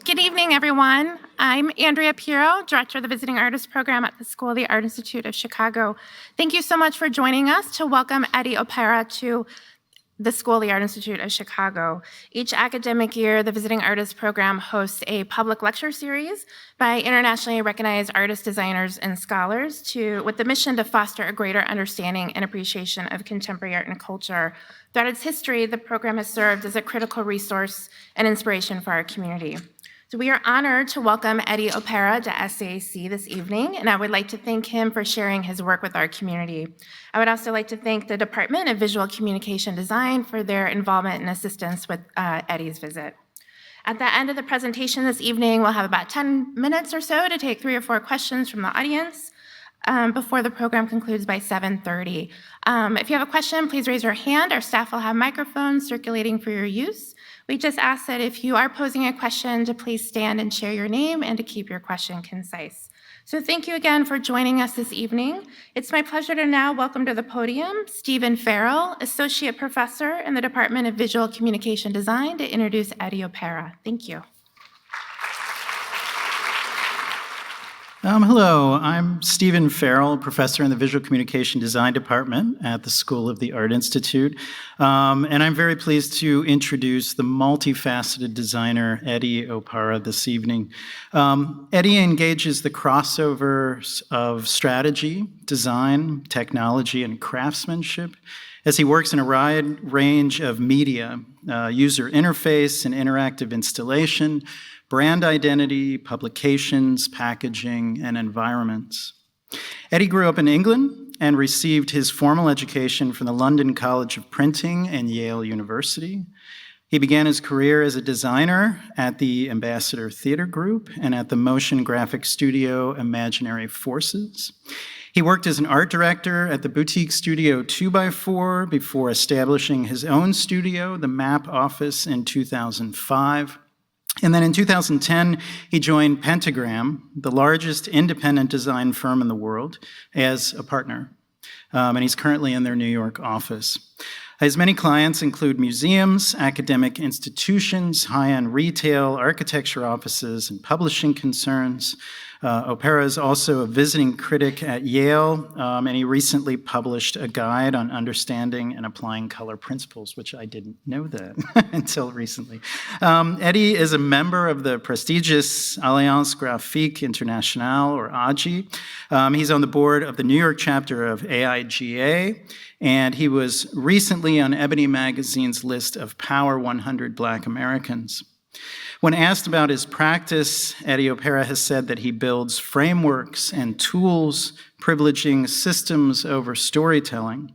Good evening, everyone. I'm Andrea Pirro, Director of the Visiting Artist Program at the School of the Art Institute of Chicago. Thank you so much for joining us to welcome Eddie Opara to the School of the Art Institute of Chicago. Each academic year, the Visiting Artist Program hosts a public lecture series by internationally recognized artists, designers, and scholars with the mission to foster a greater understanding and appreciation of contemporary art and culture. Throughout its history, the program has served as a critical resource and inspiration for our community. So we are honored to welcome Eddie Opara to SAIC this evening, and I would like to thank him for sharing his work with our community. I would also like to thank the Department of Visual Communication Design for their involvement and assistance with Eddie's visit. At the end of the presentation this evening, we'll have about 10 minutes or so to take 3 or 4 questions from the audience before the program concludes by 7:30. If you have a question, please raise your hand. Our staff will have microphones circulating for your use. We just ask that if you are posing a question to please stand and share your name and to keep your question concise. So thank you again for joining us this evening. It's my pleasure to now welcome to the podium Stephen Farrell, Associate Professor in the Department of Visual Communication Design, to introduce Eddie Opara. Thank you. Hello, I'm Stephen Farrell, Professor in the Visual Communication Design Department at the School of the Art Institute. And I'm very pleased to introduce the multifaceted designer, Eddie Opara, this evening. Eddie engages the crossovers of strategy, design, technology, and craftsmanship as he works in a wide range of media, user interface and interactive installation, brand identity, publications, packaging, and environments. Eddie grew up in England and received his formal education from the London College of Printing and Yale University. He began his career as a designer at the Ambassador Theatre Group and at the motion graphic studio Imaginary Forces. He worked as an art director at the boutique studio 2x4 before establishing his own studio, the Map Office, in 2005. And then in 2010, he joined Pentagram, the largest independent design firm in the world, as a partner. And he's currently in their New York office. His many clients include museums, academic institutions, high-end retail, architecture offices, and publishing concerns. Opara is also a visiting critic at Yale, and he recently published a guide on understanding and applying color principles, which I didn't know that until recently. Eddie is a member of the prestigious Alliance Graphique Internationale, or AGI. He's on the board of the New York chapter of AIGA, and he was recently on Ebony Magazine's list of Power 100 Black Americans. When asked about his practice, Eddie Opara has said that he builds frameworks and tools, privileging systems over storytelling.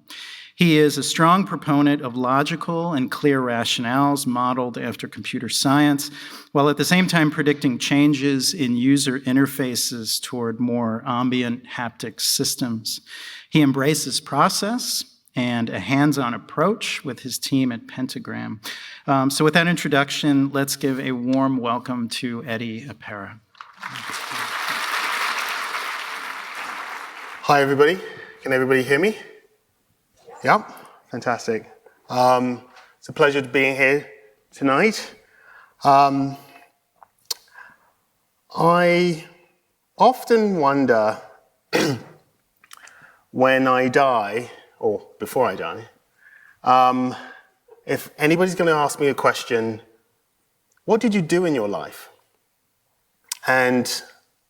He is a strong proponent of logical and clear rationales modeled after computer science, while at the same time predicting changes in user interfaces toward more ambient haptic systems. He embraces process and a hands-on approach with his team at Pentagram. So with that introduction, let's give a warm welcome to Eddie Opara. Hi, everybody. Can everybody hear me? Yep, fantastic. It's a pleasure to be here tonight. I often wonder when I die, or before I die, if anybody's going to ask me a question, what did you do in your life? And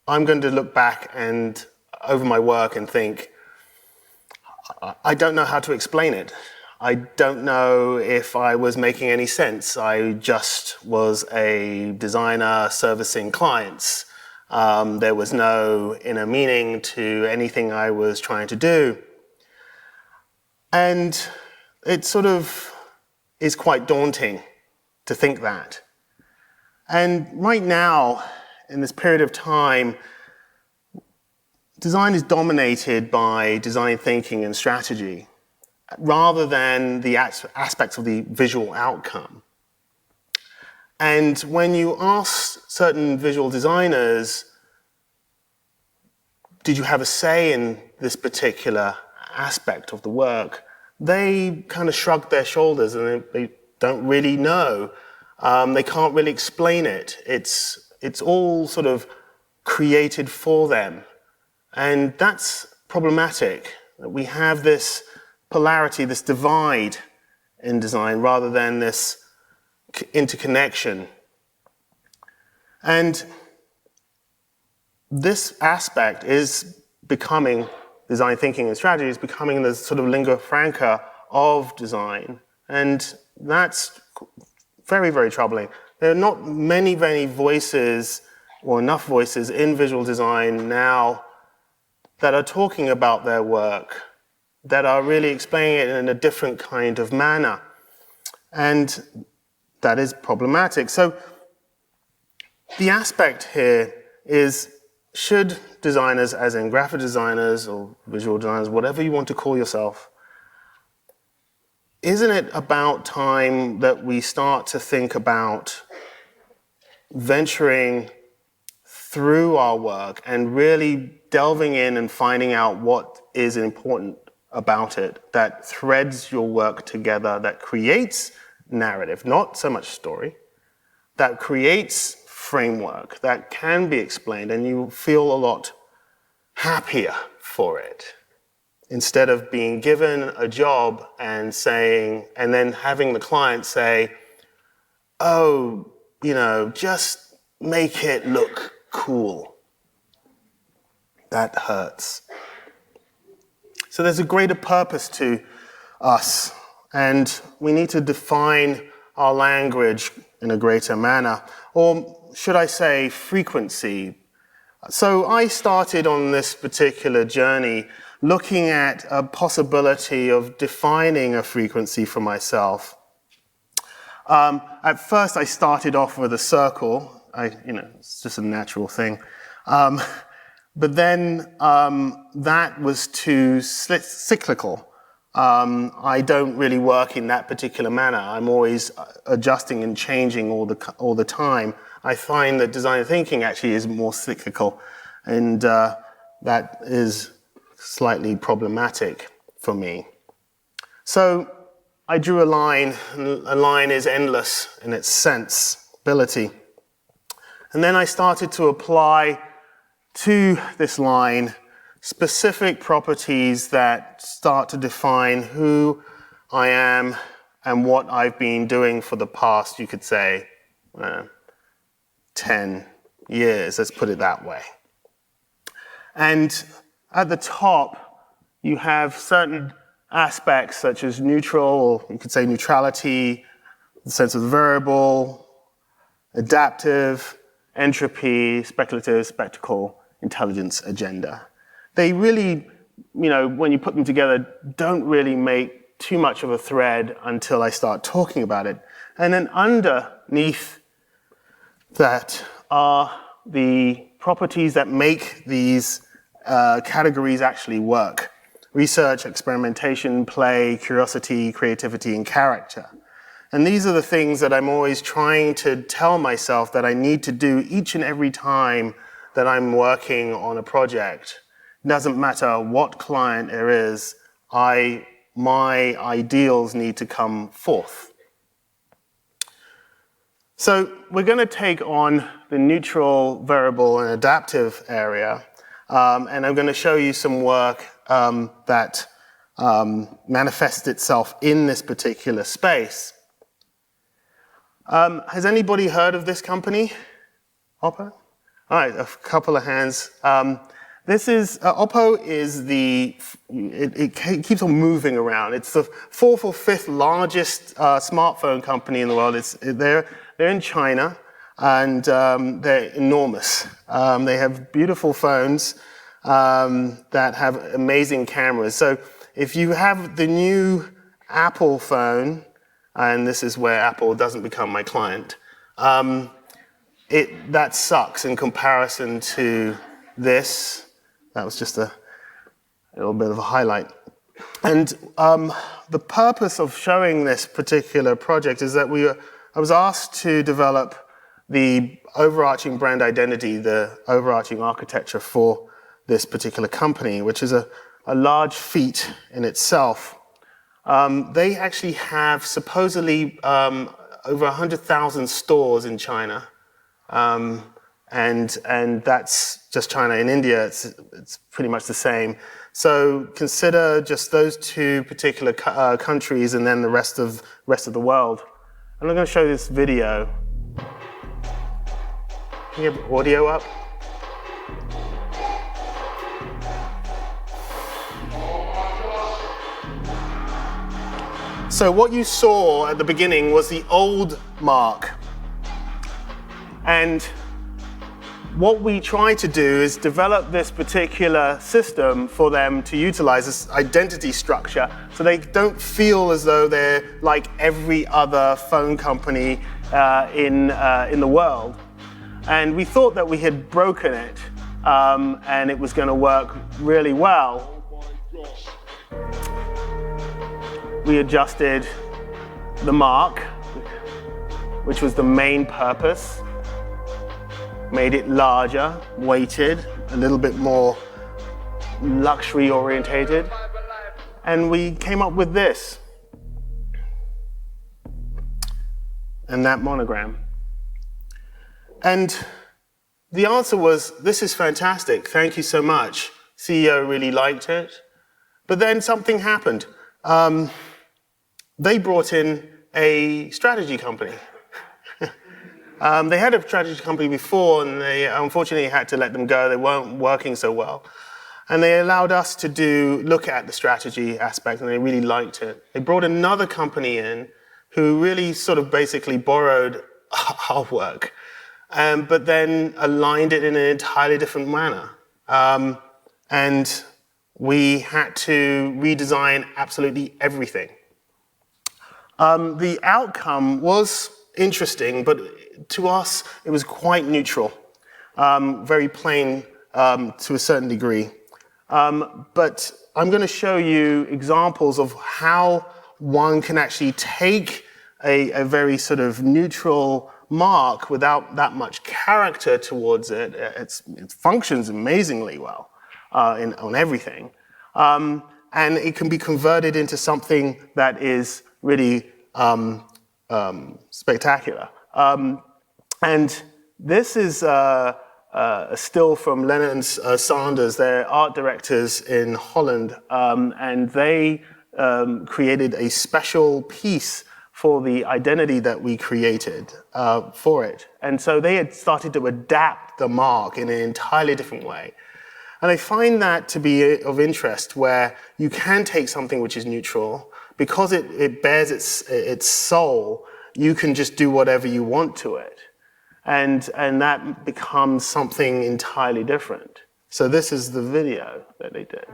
I'm going to look back and over my work and think, I don't know how to explain it. I don't know if I was making any sense. I just was a designer servicing clients. There was no inner meaning to anything I was trying to do. And it sort of is quite daunting to think that. And right now, in this period of time, design is dominated by design thinking and strategy, rather than the aspects of the visual outcome. And when you ask certain visual designers, did you have a say in this particular aspect of the work, they kind of shrug their shoulders and they don't really know. They can't really explain it. It's It's all sort of created for them. And that's problematic, that we have this polarity, this divide in design rather than this interconnection. And this aspect is becoming, design thinking and strategy is becoming the sort of lingua franca of design. And that's very, very troubling. There are not many voices or enough voices in visual design now that are talking about their work, that are really explaining it in a different kind of manner. And that is problematic. So the aspect here is, should designers, as in graphic designers or visual designers, whatever you want to call yourself, isn't it about time that we start to think about venturing through our work and really delving in and finding out what is important about it, that threads your work together, that creates narrative, not so much story, that creates framework that can be explained, and you feel a lot happier for it, instead of being given a job and saying, and then having the client say, oh, you know, just make it look cool. That hurts. So there's a greater purpose to us, and we need to define our language in a greater manner, or should I say frequency. So I started on this particular journey looking at a possibility of defining a frequency for myself. At first I started off with a circle. It's just a natural thing. But then that was too cyclical. I don't really work in that particular manner. I'm always adjusting and changing all the time. I find that design thinking actually is more cyclical, and that is slightly problematic for me. So I drew a line, and a line is endless in its sensibility. And then I started to apply to this line specific properties that start to define who I am and what I've been doing for the past, you could say, 10 years, let's put it that way. And at the top, you have certain aspects such as neutral, or you could say neutrality, the sense of the variable, adaptive, entropy, speculative, spectacle, intelligence, agenda. They really, when you put them together, don't really make too much of a thread until I start talking about it. And then underneath that are the properties that make these categories actually work. Research, experimentation, play, curiosity, creativity, and character. And these are the things that I'm always trying to tell myself that I need to do each and every time that I'm working on a project. It doesn't matter what client there is, my ideals need to come forth. So we're going to take on the neutral, variable, and adaptive area, and I'm going to show you some work that manifests itself in this particular space. Has anybody heard of this company, Opara? All right, a couple of hands. This is, Oppo is it keeps on moving around. It's the fourth or fifth largest smartphone company in the world. They're in China, and they're enormous. They have beautiful phones that have amazing cameras. So if you have the new Apple phone, and this is where Apple doesn't become my client, that sucks in comparison to this. That was just a little bit of a highlight. And the purpose of showing this particular project is that I was asked to develop the overarching brand identity, the overarching architecture for this particular company, which is a large feat in itself. They actually have supposedly over 100,000 stores in China. and that's just China and India. It's pretty much the same. So consider just those two particular countries, and then the rest of the world. And I'm going to show this video. Can you have audio up? So what you saw at the beginning was the old mark. And what we try to do is develop this particular system for them to utilize this identity structure so they don't feel as though they're like every other phone company in the world. And we thought that we had broken it and it was going to work really well. We adjusted the mark, which was the main purpose, made it larger, weighted, a little bit more luxury orientated, and we came up with this and that monogram. And the answer was, this is fantastic, thank you so much. CEO really liked it. But then something happened. They brought in a strategy company. They had a strategy company before, and they unfortunately had to let them go. They weren't working so well. And they allowed us to look at the strategy aspect, and they really liked it. They brought another company in who really sort of basically borrowed our work, but then aligned it in an entirely different manner. And we had to redesign absolutely everything. The outcome was interesting, but to us, it was quite neutral, very plain to a certain degree. But I'm going to show you examples of how one can actually take a very sort of neutral mark without that much character towards it. It functions amazingly well on everything. And it can be converted into something that is really spectacular. And this is a still from Leonard and Sanders. They're art directors in Holland, and they created a special piece for the identity that we created for it. And so they had started to adapt the mark in an entirely different way. And I find that to be of interest, where you can take something which is neutral, because it bears its soul, you can just do whatever you want to it. And that becomes something entirely different. So this is the video that they did.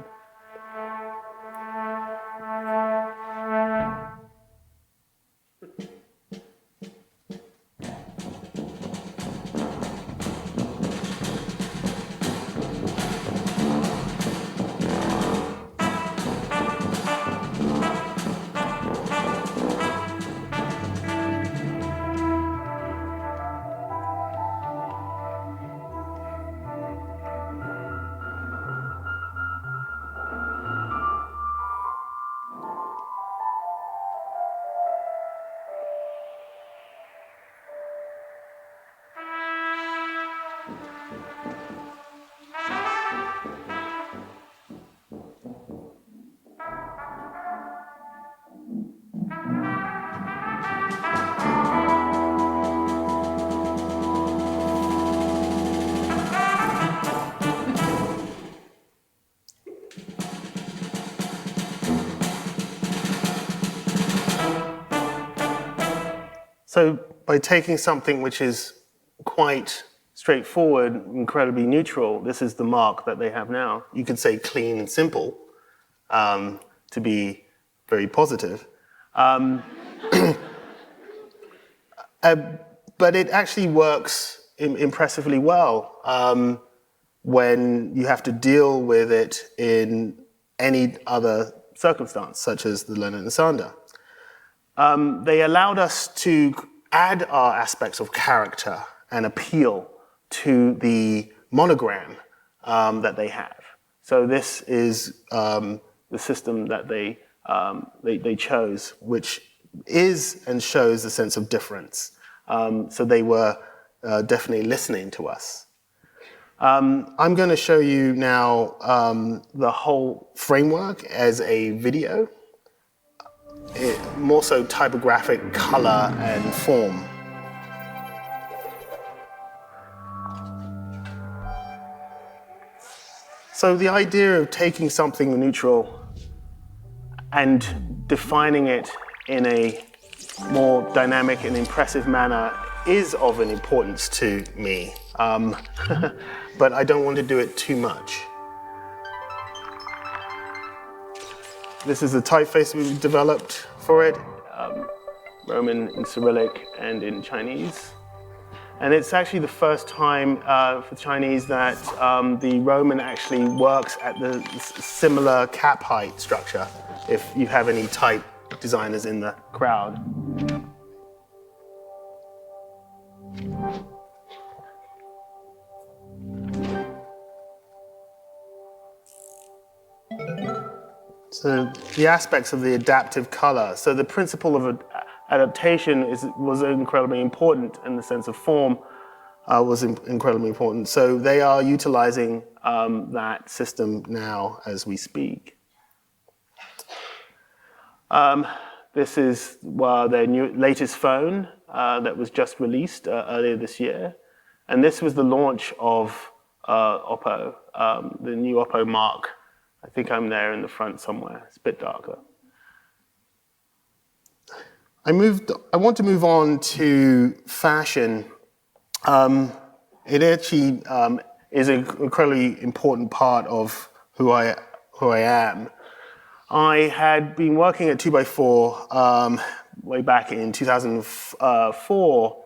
So by taking something which is quite straightforward, incredibly neutral, this is the mark that they have now. You could say clean and simple to be very positive. But it actually works impressively well when you have to deal with it in any other circumstance, such as the Leonard and Sander. They allowed us to add our aspects of character and appeal to the monogram that they have. So this is the system that they chose, which is and shows a sense of difference. So they were definitely listening to us. I'm going to show you now the whole framework as a video, more so typographic, color, and form. So the idea of taking something neutral and defining it in a more dynamic and impressive manner is of an importance to me, but I don't want to do it too much. This is the typeface we've developed for it, Roman in Cyrillic and in Chinese. And it's actually the first time for Chinese that the Roman actually works at the similar cap height structure, if you have any type designers in the crowd. So the aspects of the adaptive color. So the principle of adaptation was incredibly important in the sense of form, was incredibly important. So they are utilizing that system now as we speak. This is their latest phone that was just released earlier this year. And this was the launch of Oppo, the new Oppo Mark. I think I'm there in the front somewhere. It's a bit darker. I want to move on to fashion. It actually is an incredibly important part of who I am. I had been working at 2x4 way back in 2004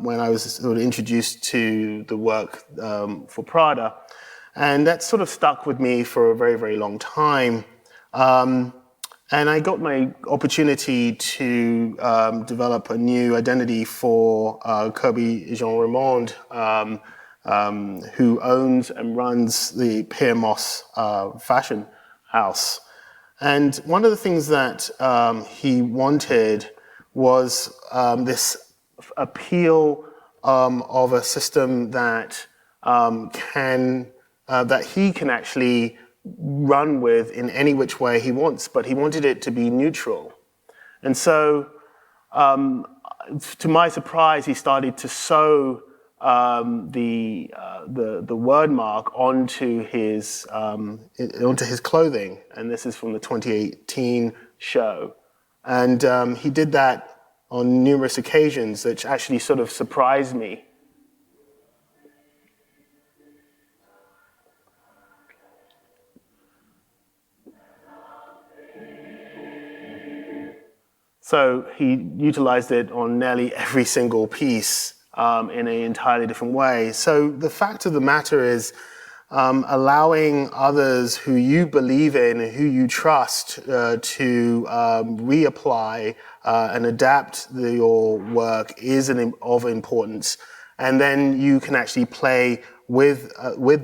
when I was sort of introduced to the work for Prada. And that sort of stuck with me for a very, very long time. And I got my opportunity to develop a new identity for Kobe Jean-Raymond, who owns and runs the Pierre Moss fashion house. And one of the things that he wanted was this appeal of a system that that he can actually run with in any which way he wants, but he wanted it to be neutral. And so, to my surprise, he started to sew the word mark onto his clothing, and this is from the 2018 show. And he did that on numerous occasions, which actually sort of surprised me. So he utilized it on nearly every single piece in an entirely different way. So the fact of the matter is allowing others who you believe in and who you trust to reapply and adapt your work is of importance. And then you can actually play with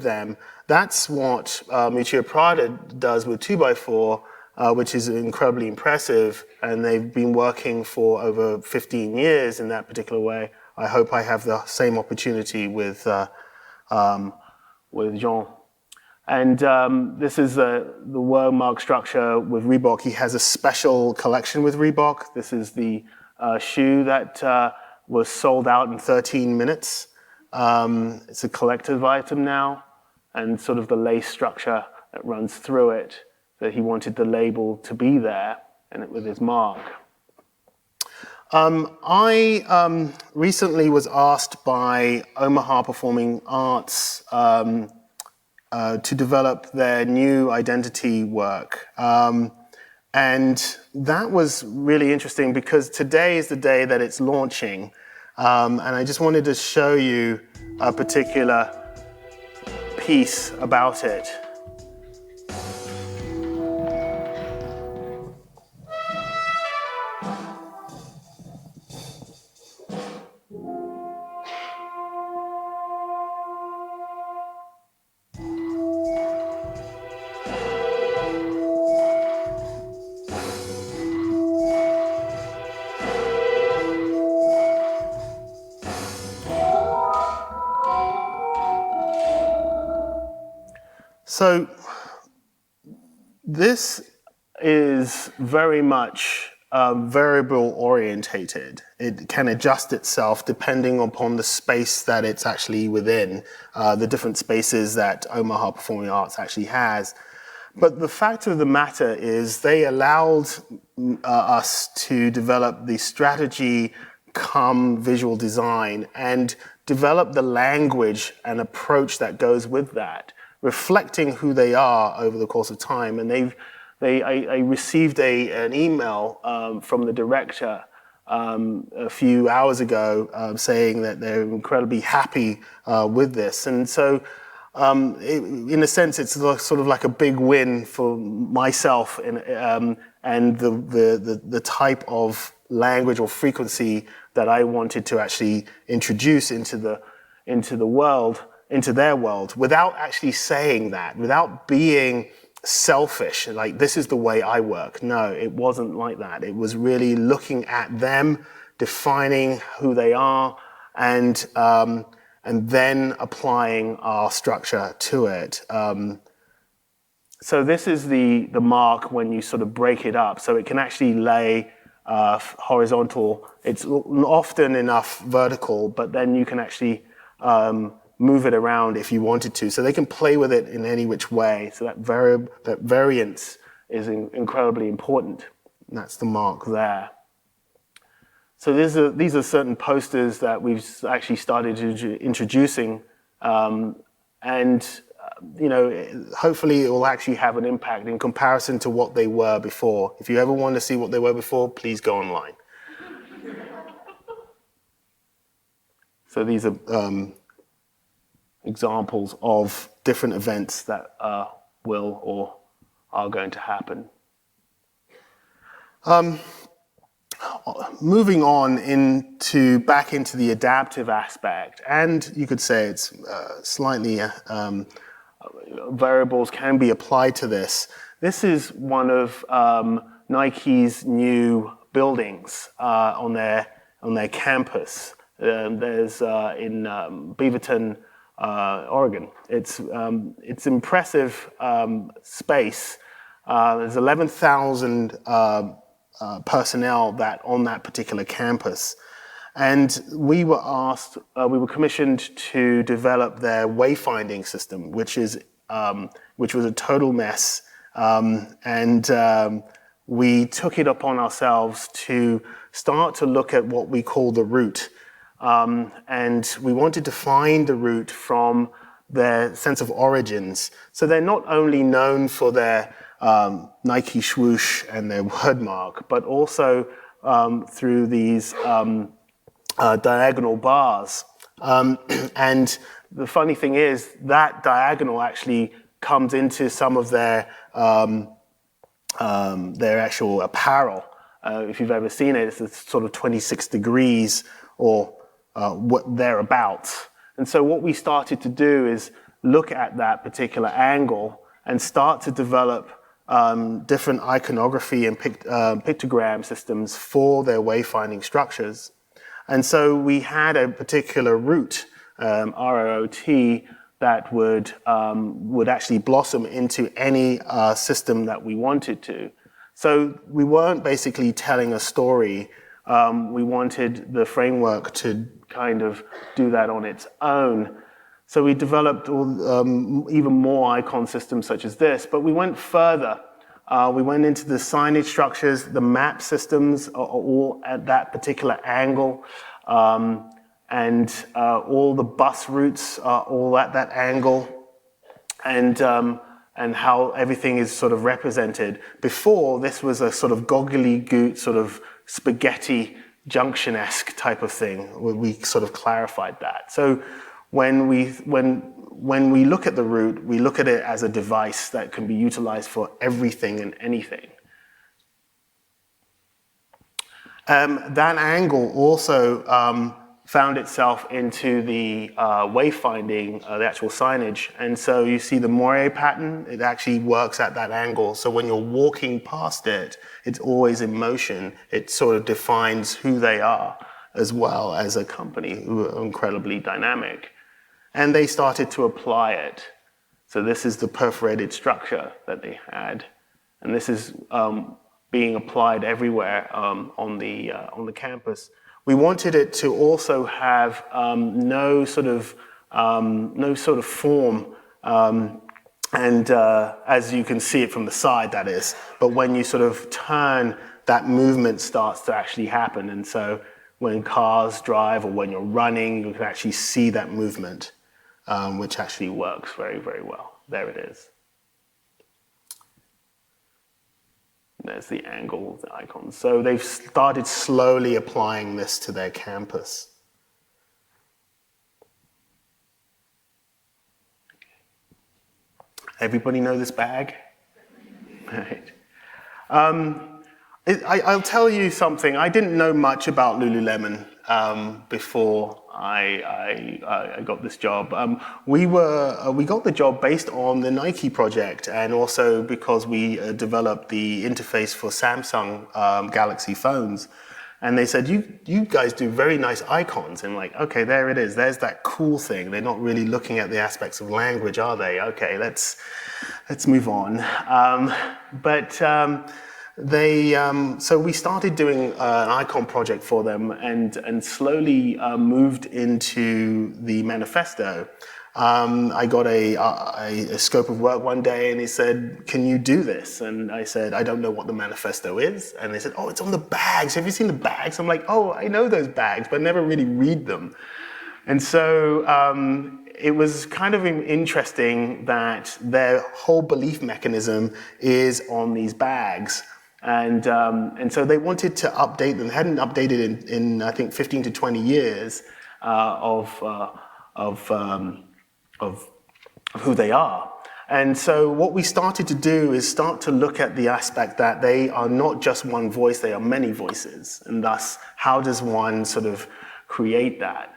them. That's what Miuccia Prada does with 2x4. Which is incredibly impressive, and they've been working for over 15 years in that particular way. I hope I have the same opportunity with Jean. And this is the word mark structure with Reebok. He has a special collection with Reebok. This is the shoe that was sold out in 13 minutes. It's a collector's item now, and sort of the lace structure that runs through it, that he wanted the label to be there, and it with his mark. I recently was asked by Omaha Performing Arts to develop their new identity work. And that was really interesting because today is the day that it's launching. And I just wanted to show you a particular piece about it. So this is very much variable orientated. It can adjust itself depending upon the space that it's actually within, the different spaces that Omaha Performing Arts actually has. But the fact of the matter is they allowed us to develop the strategy come visual design and develop the language and approach that goes with that, reflecting who they are over the course of time. And I received an email from the director a few hours ago saying that they're incredibly happy with this. And so in a sense, it's sort of like a big win for myself and the type of language or frequency that I wanted to actually introduce into the world, into their world, without actually saying that, without being selfish, like this is the way I work. No, it wasn't like that. It was really looking at them, defining who they are, and then applying our structure to it. So this is the mark when you sort of break it up. So it can actually lay horizontal. It's often enough vertical, but then you can actually move it around if you wanted to. So they can play with it in any which way. So that variance is incredibly important. And that's the mark there. So these are certain posters that we've actually started introducing, and hopefully it will actually have an impact in comparison to what they were before. If you ever want to see what they were before, please go online. So these are examples of different events that will or are going to happen. Moving on back into the adaptive aspect, and you could say it's slightly variables can be applied to this. This is one of Nike's new buildings on their campus. There's in Beaverton, Oregon. It's impressive space. There's 11,000 personnel on that particular campus. And we were commissioned to develop their wayfinding system, which was a total mess. We took it upon ourselves to start to look at what we call the route. And we wanted to find the route from their sense of origins. So they're not only known for their Nike swoosh and their word mark, but also through these diagonal bars. And the funny thing is that diagonal actually comes into some of their actual apparel. If you've ever seen it, it's sort of 26 degrees or thereabouts. And so what we started to do is look at that particular angle and start to develop different iconography and pictogram systems for their wayfinding structures. And so we had a particular route, ROT, that would actually blossom into any system that we wanted to. So we weren't basically telling a story. We wanted the framework to kind of do that on its own. So we developed even more icon systems such as this, but we went further. We went into the signage structures, the map systems are all at that particular angle, and all the bus routes are all at that angle, and how everything is sort of represented. Before, this was a sort of goggly-goot, sort of spaghetti junction-esque type of thing, where we sort of clarified that. So when we look at the route, we look at it as a device that can be utilized for everything and anything. That angle also found itself into the wayfinding, the actual signage. And so you see the moire pattern, it actually works at that angle. So when you're walking past it, it's always in motion. It sort of defines who they are as well as a company, who are incredibly dynamic. And they started to apply it. So this is the perforated structure that they had, and this is being applied everywhere on the campus. We wanted it to also have no sort of form, and as you can see it from the side, that is. But when you sort of turn, that movement starts to actually happen, and so when cars drive or when you're running, you can actually see that movement, which actually works very, very well. There it is. There's the angle of the icons. So they've started slowly applying this to their campus. Everybody know this bag? Right. I'll tell you something. I didn't know much about Lululemon before I got this job. We got the job based on the Nike project, and also because we developed the interface for Samsung Galaxy phones. And they said, you guys do very nice icons. And like, okay, there it is. There's that cool thing. They're not really looking at the aspects of language, are they? Okay, let's move on. So we started doing an icon project for them, and slowly moved into the manifesto. I got a scope of work one day, and he said, can you do this? And I said, I don't know what the manifesto is. And they said, oh, it's on the bags. Have you seen the bags? I'm like, oh, I know those bags, but I never really read them. And so it was kind of interesting that their whole belief mechanism is on these bags. And so they wanted to update them. They hadn't updated in I think 15 to 20 years of who they are. And so what we started to do is start to look at the aspect that they are not just one voice, they are many voices. And thus, how does one sort of create that?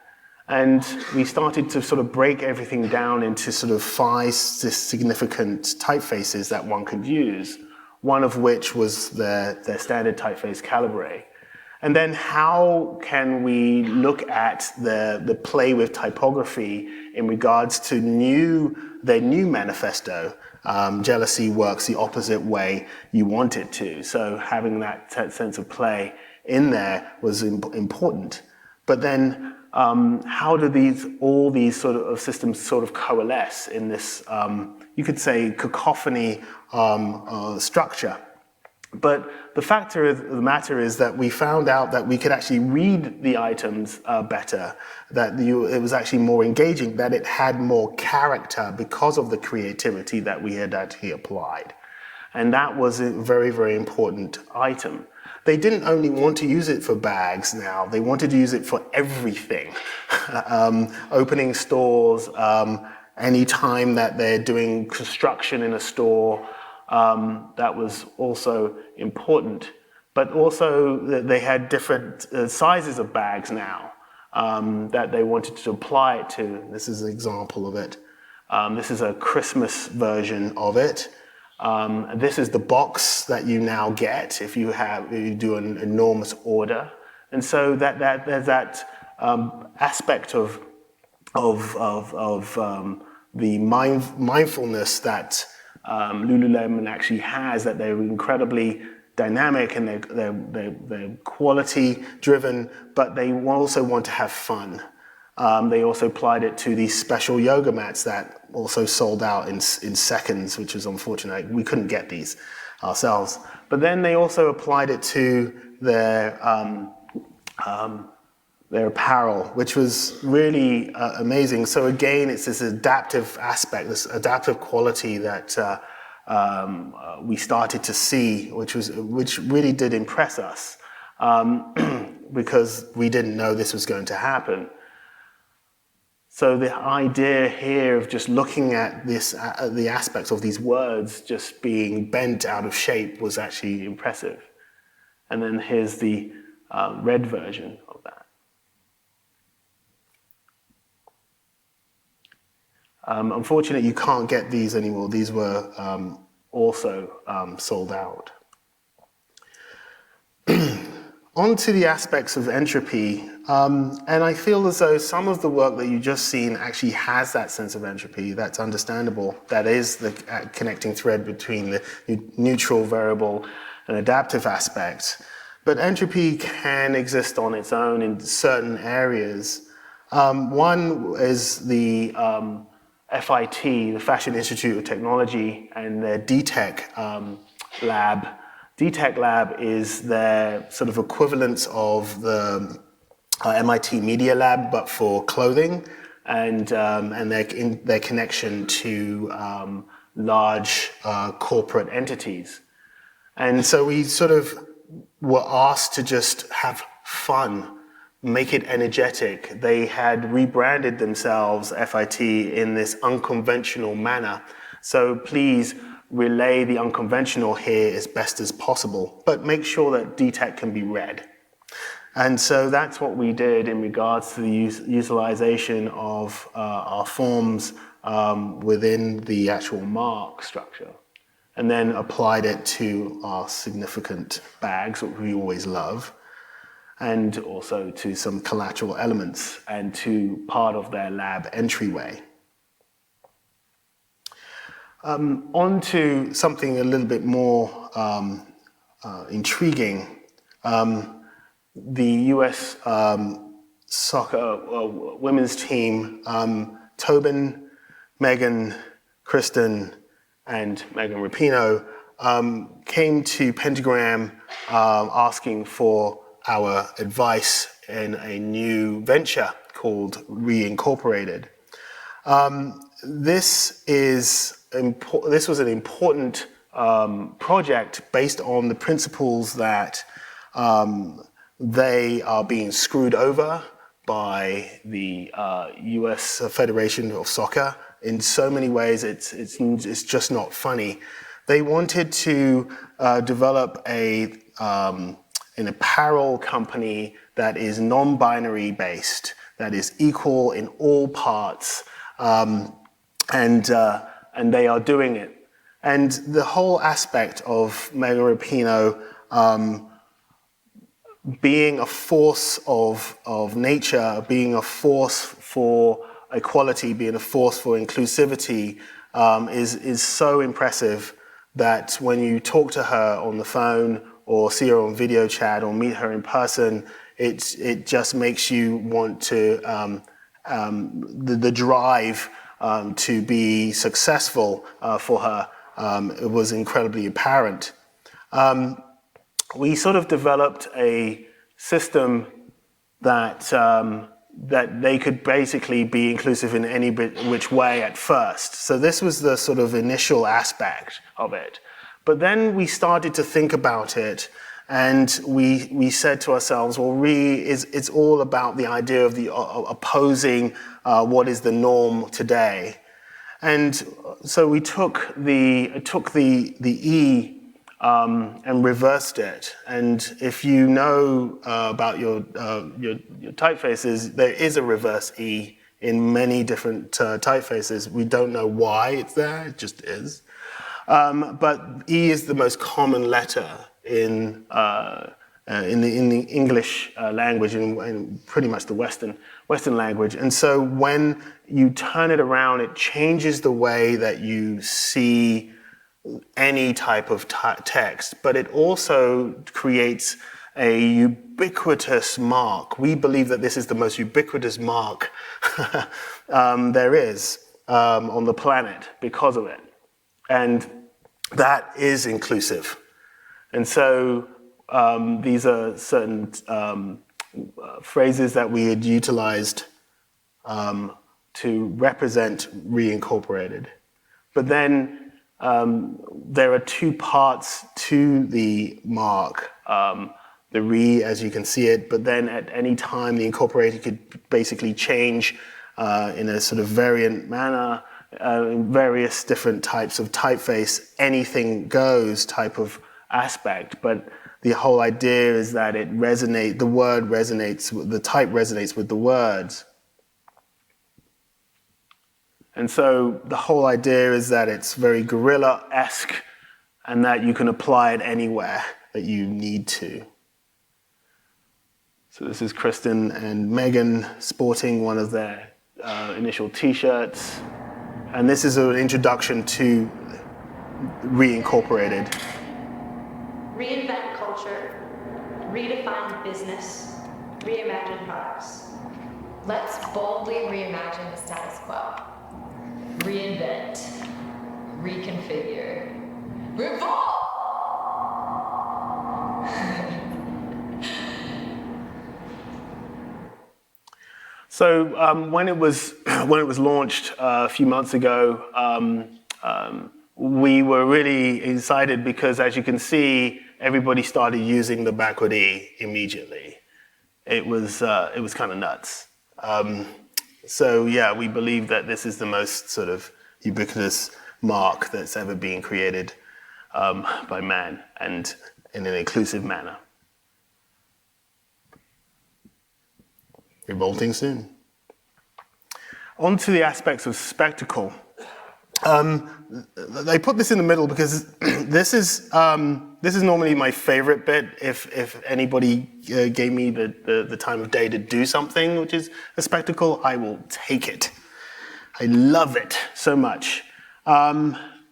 And we started to sort of break everything down into sort of 5 significant typefaces that one could use, one of which was their standard typeface Calibre. And then how can we look at the play with typography in regards to their new manifesto? Jealousy works the opposite way you want it to. So having that sense of play in there was important. But then how do all these sort of systems sort of coalesce in this, you could say, cacophony structure? But the fact of the matter is that we found out that we could actually read the items better, that it was actually more engaging, that it had more character because of the creativity that we had actually applied. And that was a very, very important item. They didn't only want to use it for bags now, they wanted to use it for everything. Opening stores, any time that they're doing construction in a store, that was also important. But also they had different sizes of bags now that they wanted to apply it to. This is an example of it. This is a Christmas version of it. This is the box that you now get if you do an enormous order. And so there's that aspect of the mindfulness that Lululemon actually has, that they're incredibly dynamic and they're quality driven, but they also want to have fun. They also applied it to these special yoga mats that also sold out in seconds, which was unfortunate. We couldn't get these ourselves. But then they also applied it to their apparel, which was really amazing. So again, it's this adaptive aspect, this adaptive quality that we started to see, which really did impress us, because we didn't know this was going to happen. So the idea here of just looking at the aspects of these words just being bent out of shape was actually impressive. And then here's the red version of that. Unfortunately, you can't get these anymore. These were also sold out. onto the aspects of entropy, and I feel as though some of the work that you just seen actually has that sense of entropy. That's understandable. That is the connecting thread between the neutral, variable, and adaptive aspects. But entropy can exist on its own in certain areas. One is the FIT, the Fashion Institute of Technology, and their DTech lab. DTech Lab is their sort of equivalence of the MIT Media Lab, but for clothing, and their connection to large corporate entities. And so we sort of were asked to just have fun, make it energetic. They had rebranded themselves, FIT, in this unconventional manner. So please relay the unconventional here as best as possible, but make sure that DTech can be read. And so that's what we did in regards to the utilization of our forms within the actual mark structure, and then applied it to our significant bags, which we always love, and also to some collateral elements and to part of their lab entryway. On to something a little bit more intriguing. The US soccer women's team, Tobin, Megan, Kristen, and Megan Rapinoe came to Pentagram asking for our advice in a new venture called Reincorporated. This was an important project based on the principles that they are being screwed over by the US Federation of Soccer. In so many ways, it's just not funny. They wanted to develop an apparel company that is non-binary based, that is equal in all parts, and they are doing it. And the whole aspect of Megan Rapinoe being a force of nature, being a force for equality, being a force for inclusivity, is so impressive that when you talk to her on the phone or see her on video chat or meet her in person, it just makes you want to, the drive to be successful for her, it was incredibly apparent. We sort of developed a system that they could basically be inclusive in any which way at first. So this was the sort of initial aspect of it. But then we started to think about it, and we said to ourselves, well, it's all about the idea of the opposing what is the norm today. And so we took the E and reversed it. And if you know about your typefaces, there is a reverse E in many different typefaces. We don't know why it's there, it just is. But E is the most common letter in the English language and pretty much the Western language. And so when you turn it around, it changes the way that you see any type of text, but it also creates a ubiquitous mark. We believe that this is the most ubiquitous mark there is on the planet because of it. And that is inclusive. And so these are certain phrases that we had utilized to represent Reincorporated. But then there are two parts to the mark, the re, as you can see it, but then at any time the incorporated could basically change in a sort of variant manner, various different types of typeface, anything goes type of aspect. But the whole idea is that the word resonates, the type resonates with the words. And so the whole idea is that it's very guerrilla-esque and that you can apply it anywhere that you need to. So this is Kristen and Megan sporting one of their initial T-shirts. And this is an introduction to Reincorporated. Reinvent culture, redefine business, reimagine products. Let's boldly reimagine the status quo. Reinvent, reconfigure, revolt! So when it was launched a few months ago, we were really excited because, as you can see, everybody started using the backward E immediately. It was kind of nuts. So yeah, we believe that this is the most sort of ubiquitous mark that's ever been created by man, and in an inclusive manner. Revolting soon. On to the aspects of spectacle. They put this in the middle because this is normally my favorite bit. If anybody gave me the time of day to do something which is a spectacle, I will take it. I love it so much.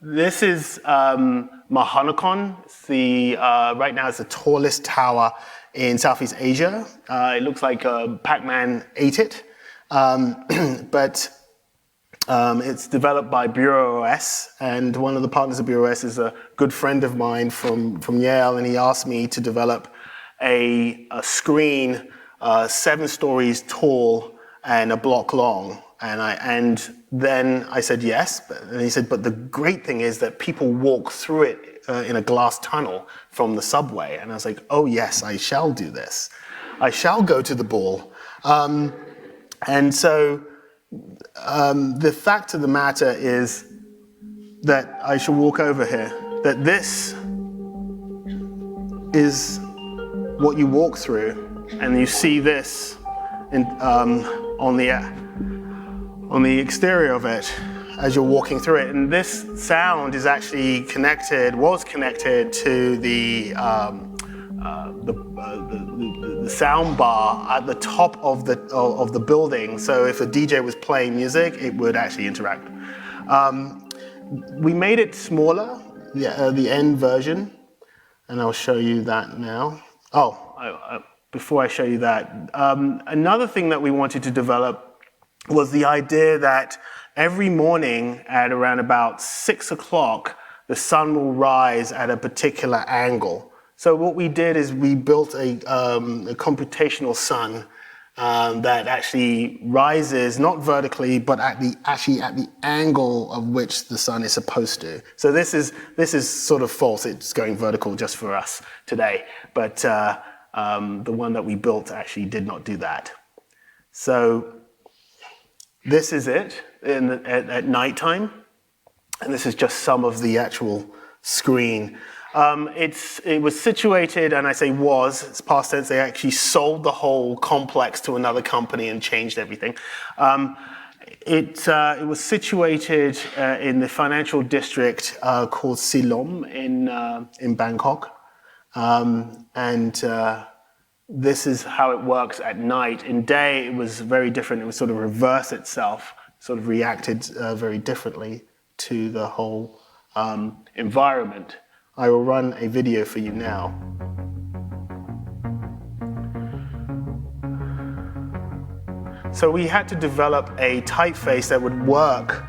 This is Mahonokon. It's right now it's the tallest tower in Southeast Asia. It looks like Pac-Man ate it, but it's developed by Bureau OS, and one of the partners of Bureau OS is a good friend of mine from Yale, and he asked me to develop a screen 7 stories tall and a block long, and then I said yes, and he said, but the great thing is that people walk through it in a glass tunnel from the subway. And I was like, oh yes, I shall do this. I shall go to the ball. And so the fact of the matter is that I shall walk over here, that this is what you walk through, and you see this on the exterior of it as you're walking through it. And this sound is actually was connected to the sound bar at the top of the building. So if a DJ was playing music, it would actually interact. We made it smaller, the end version, and I'll show you that now. Before I show you that, another thing that we wanted to develop was the idea that every morning at around about 6 o'clock, the sun will rise at a particular angle. So what we did is we built a computational sun that actually rises not vertically, but actually at the angle of which the sun is supposed to. So this is sort of false. It's going vertical just for us today, but the one that we built actually did not do that. So this is it at nighttime, and this is just some of the actual screen. It was situated, and I say was, it's past tense, they actually sold the whole complex to another company and changed everything. It was situated in the financial district called Silom in Bangkok. This is how it works at night. In day, it was very different. It would sort of reverse itself, sort of reacted very differently to the whole environment. I will run a video for you now. So we had to develop a typeface that would work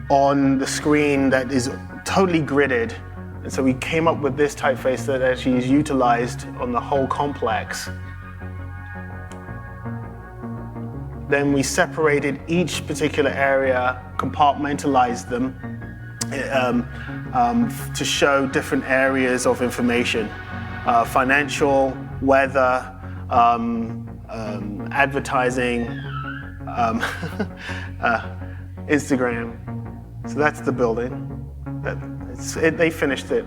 on the screen that is totally gridded. And so we came up with this typeface that actually is utilized on the whole complex. Then we separated each particular area, compartmentalized them to show different areas of information. Financial, weather, advertising, Instagram. So that's the building. They finished it.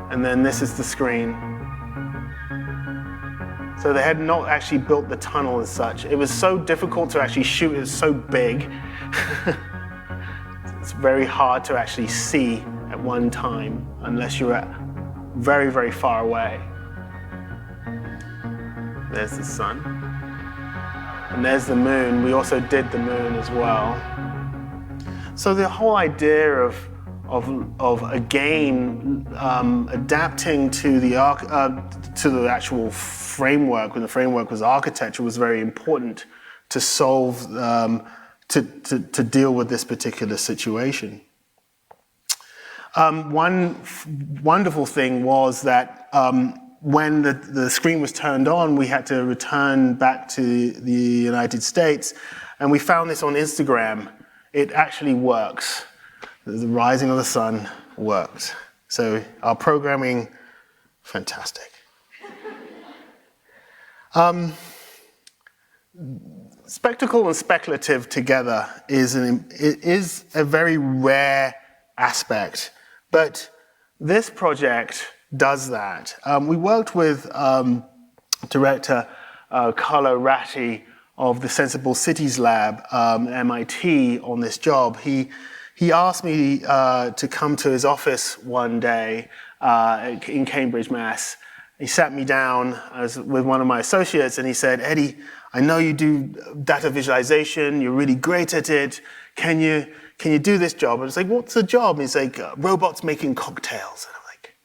And then this is the screen. So they had not actually built the tunnel as such. It was so difficult to actually shoot. It was so big. It's very hard to actually see at one time unless you're at very, very far away. There's the sun. And there's the moon. We also did the moon as well. So the whole idea of again adapting to the actual framework, when the framework was architecture, was very important to solve to deal with this particular situation. One wonderful thing was that when the screen was turned on, we had to return back to the United States, and we found this on Instagram. It actually works. The rising of the sun worked. So our programming, fantastic. Spectacle and speculative together is a very rare aspect, but this project does that. We worked with director Carlo Ratti of the Sensible Cities Lab at MIT on this job. He asked me to come to his office one day in Cambridge, Mass. He sat me down with one of my associates and he said, "Eddie, I know you do data visualization, you're really great at it. Can you do this job?" And I was like, "What's the job?" And he's like, "Robots making cocktails." And I'm like,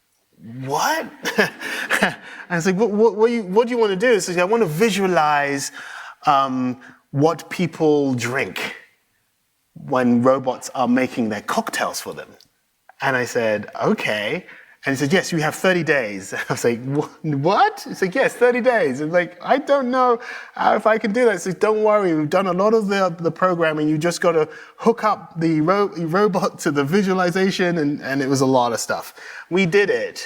"What?" And I was like, what do you want to do? He says, "I want to visualize what people drink when robots are making their cocktails for them." And I said, "Okay." And he said, "Yes, you have 30 days. I was like, "What?" He said, "Yes, 30 days. I'm like, "I don't know if I can do that." He said, "Don't worry, we've done a lot of the programming. You just got to hook up the robot to the visualization," and it was a lot of stuff. We did it.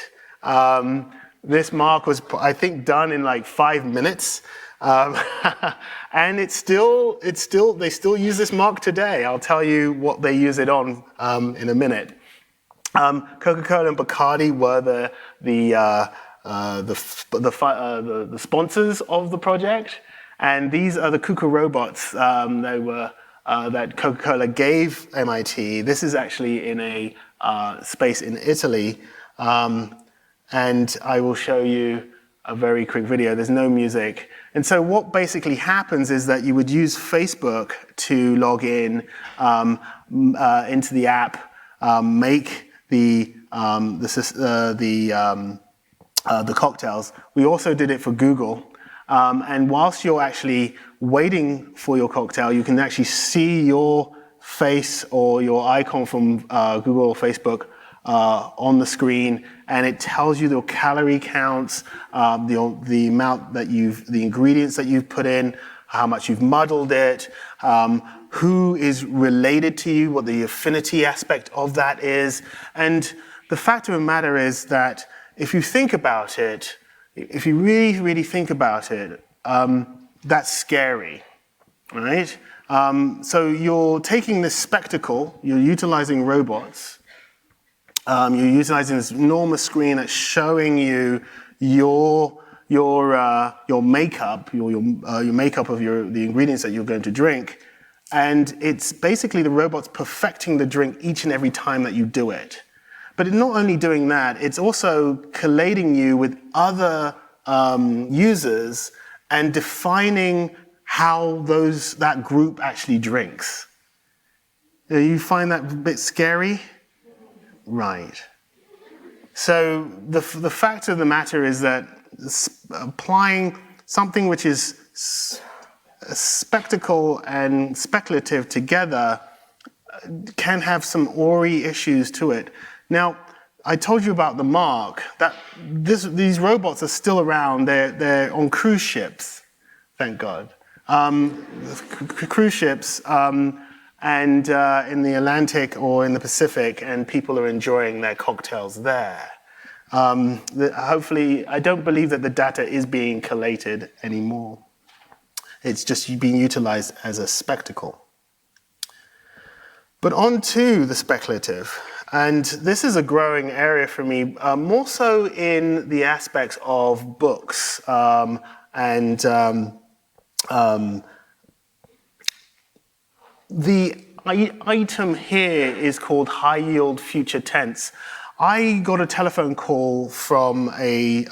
This mark was, I think, done in like 5 minutes. And they still use this mark today. I'll tell you what they use it on in a minute. Coca-Cola and Bacardi were the sponsors of the project, and these are the Kuka robots that Coca-Cola gave MIT. This is actually in a space in Italy, and I will show you a very quick video. There's no music. And so what basically happens is that you would use Facebook to log in into the app, make the cocktails. We also did it for Google. And whilst you're actually waiting for your cocktail, you can actually see your face or your icon from Google or Facebook on the screen, and it tells you the calorie counts, the amount that the ingredients that you've put in, how much you've muddled it, who is related to you, what the affinity aspect of that is. And the fact of the matter is that if you think about it, if you really, really think about it, that's scary, right? So you're taking this spectacle, you're utilizing robots, you're utilizing this enormous screen that's showing you your makeup, your makeup of the ingredients that you're going to drink, and it's basically the robots perfecting the drink each and every time that you do it. But it's not only doing that, it's also collating you with other users and defining how that group actually drinks. You find that a bit scary? Right. So the fact of the matter is that applying something which is spectacle and speculative together can have some ORI issues to it. Now, I told you about the mark, that these robots are still around. They're on cruise ships, thank God. Cruise ships and in the Atlantic or in the Pacific, and people are enjoying their cocktails there. Hopefully, I don't believe that the data is being collated anymore. It's just being utilized as a spectacle. But on to the speculative. And this is a growing area for me, more so in the aspects of books the item here is called high yield future tense. I got a telephone call from a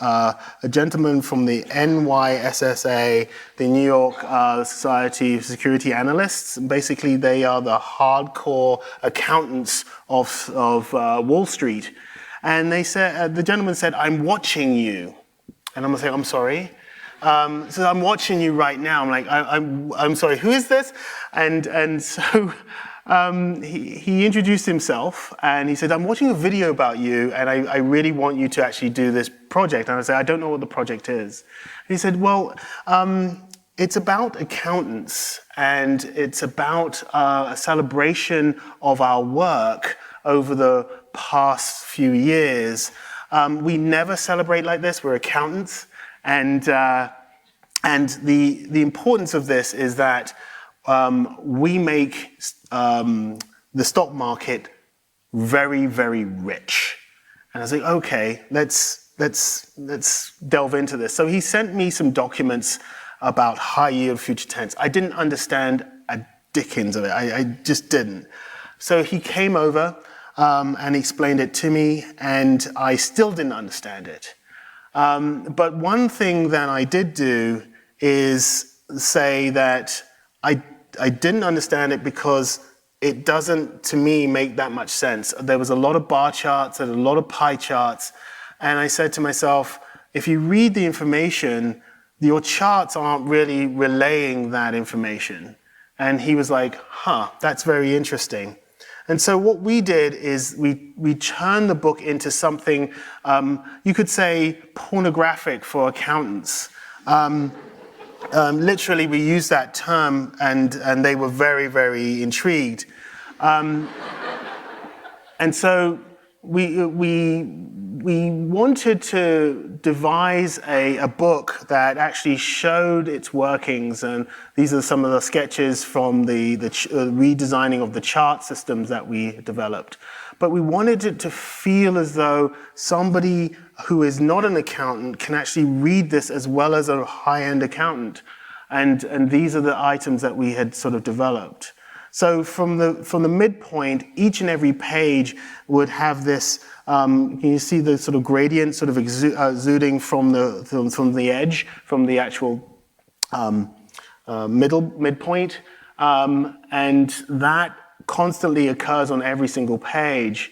gentleman from the NYSSA, the New York Society of Security Analysts. Basically, they are the hardcore accountants of Wall Street. And they said, the gentleman said, "I'm watching you." And I'm saying, "I'm sorry?" So I'm watching you right now. I'm like, I'm sorry, who is this? And so he introduced himself and he said, "I'm watching a video about you and I really want you to actually do this project." And I said, "I don't know what the project is." And he said, "Well, it's about accountants and it's about a celebration of our work over the past few years. We never celebrate like this, we're accountants. And the importance of this is that we make the stock market very, very rich." And I was like, "Okay, let's delve into this." So he sent me some documents about high yield future tense. I didn't understand a dickens of it. I just didn't. So he came over and explained it to me, and I still didn't understand it. But one thing that I did do is say that I didn't understand it because it doesn't, to me, make that much sense. There was a lot of bar charts and a lot of pie charts, and I said to myself, if you read the information, your charts aren't really relaying that information. And he was like, that's very interesting. And so what we did is we turned the book into something, you could say, pornographic for accountants. Literally, we used that term, and they were very, very intrigued. And so we wanted to devise a book that actually showed its workings, and these are some of the sketches from the redesigning of the chart systems that we developed. But we wanted it to feel as though somebody who is not an accountant can actually read this as well as a high-end accountant. And these are the items that we had sort of developed. So from the midpoint, each and every page would have this, can you see the sort of gradient sort of exuding from the edge, from the actual midpoint? And that constantly occurs on every single page.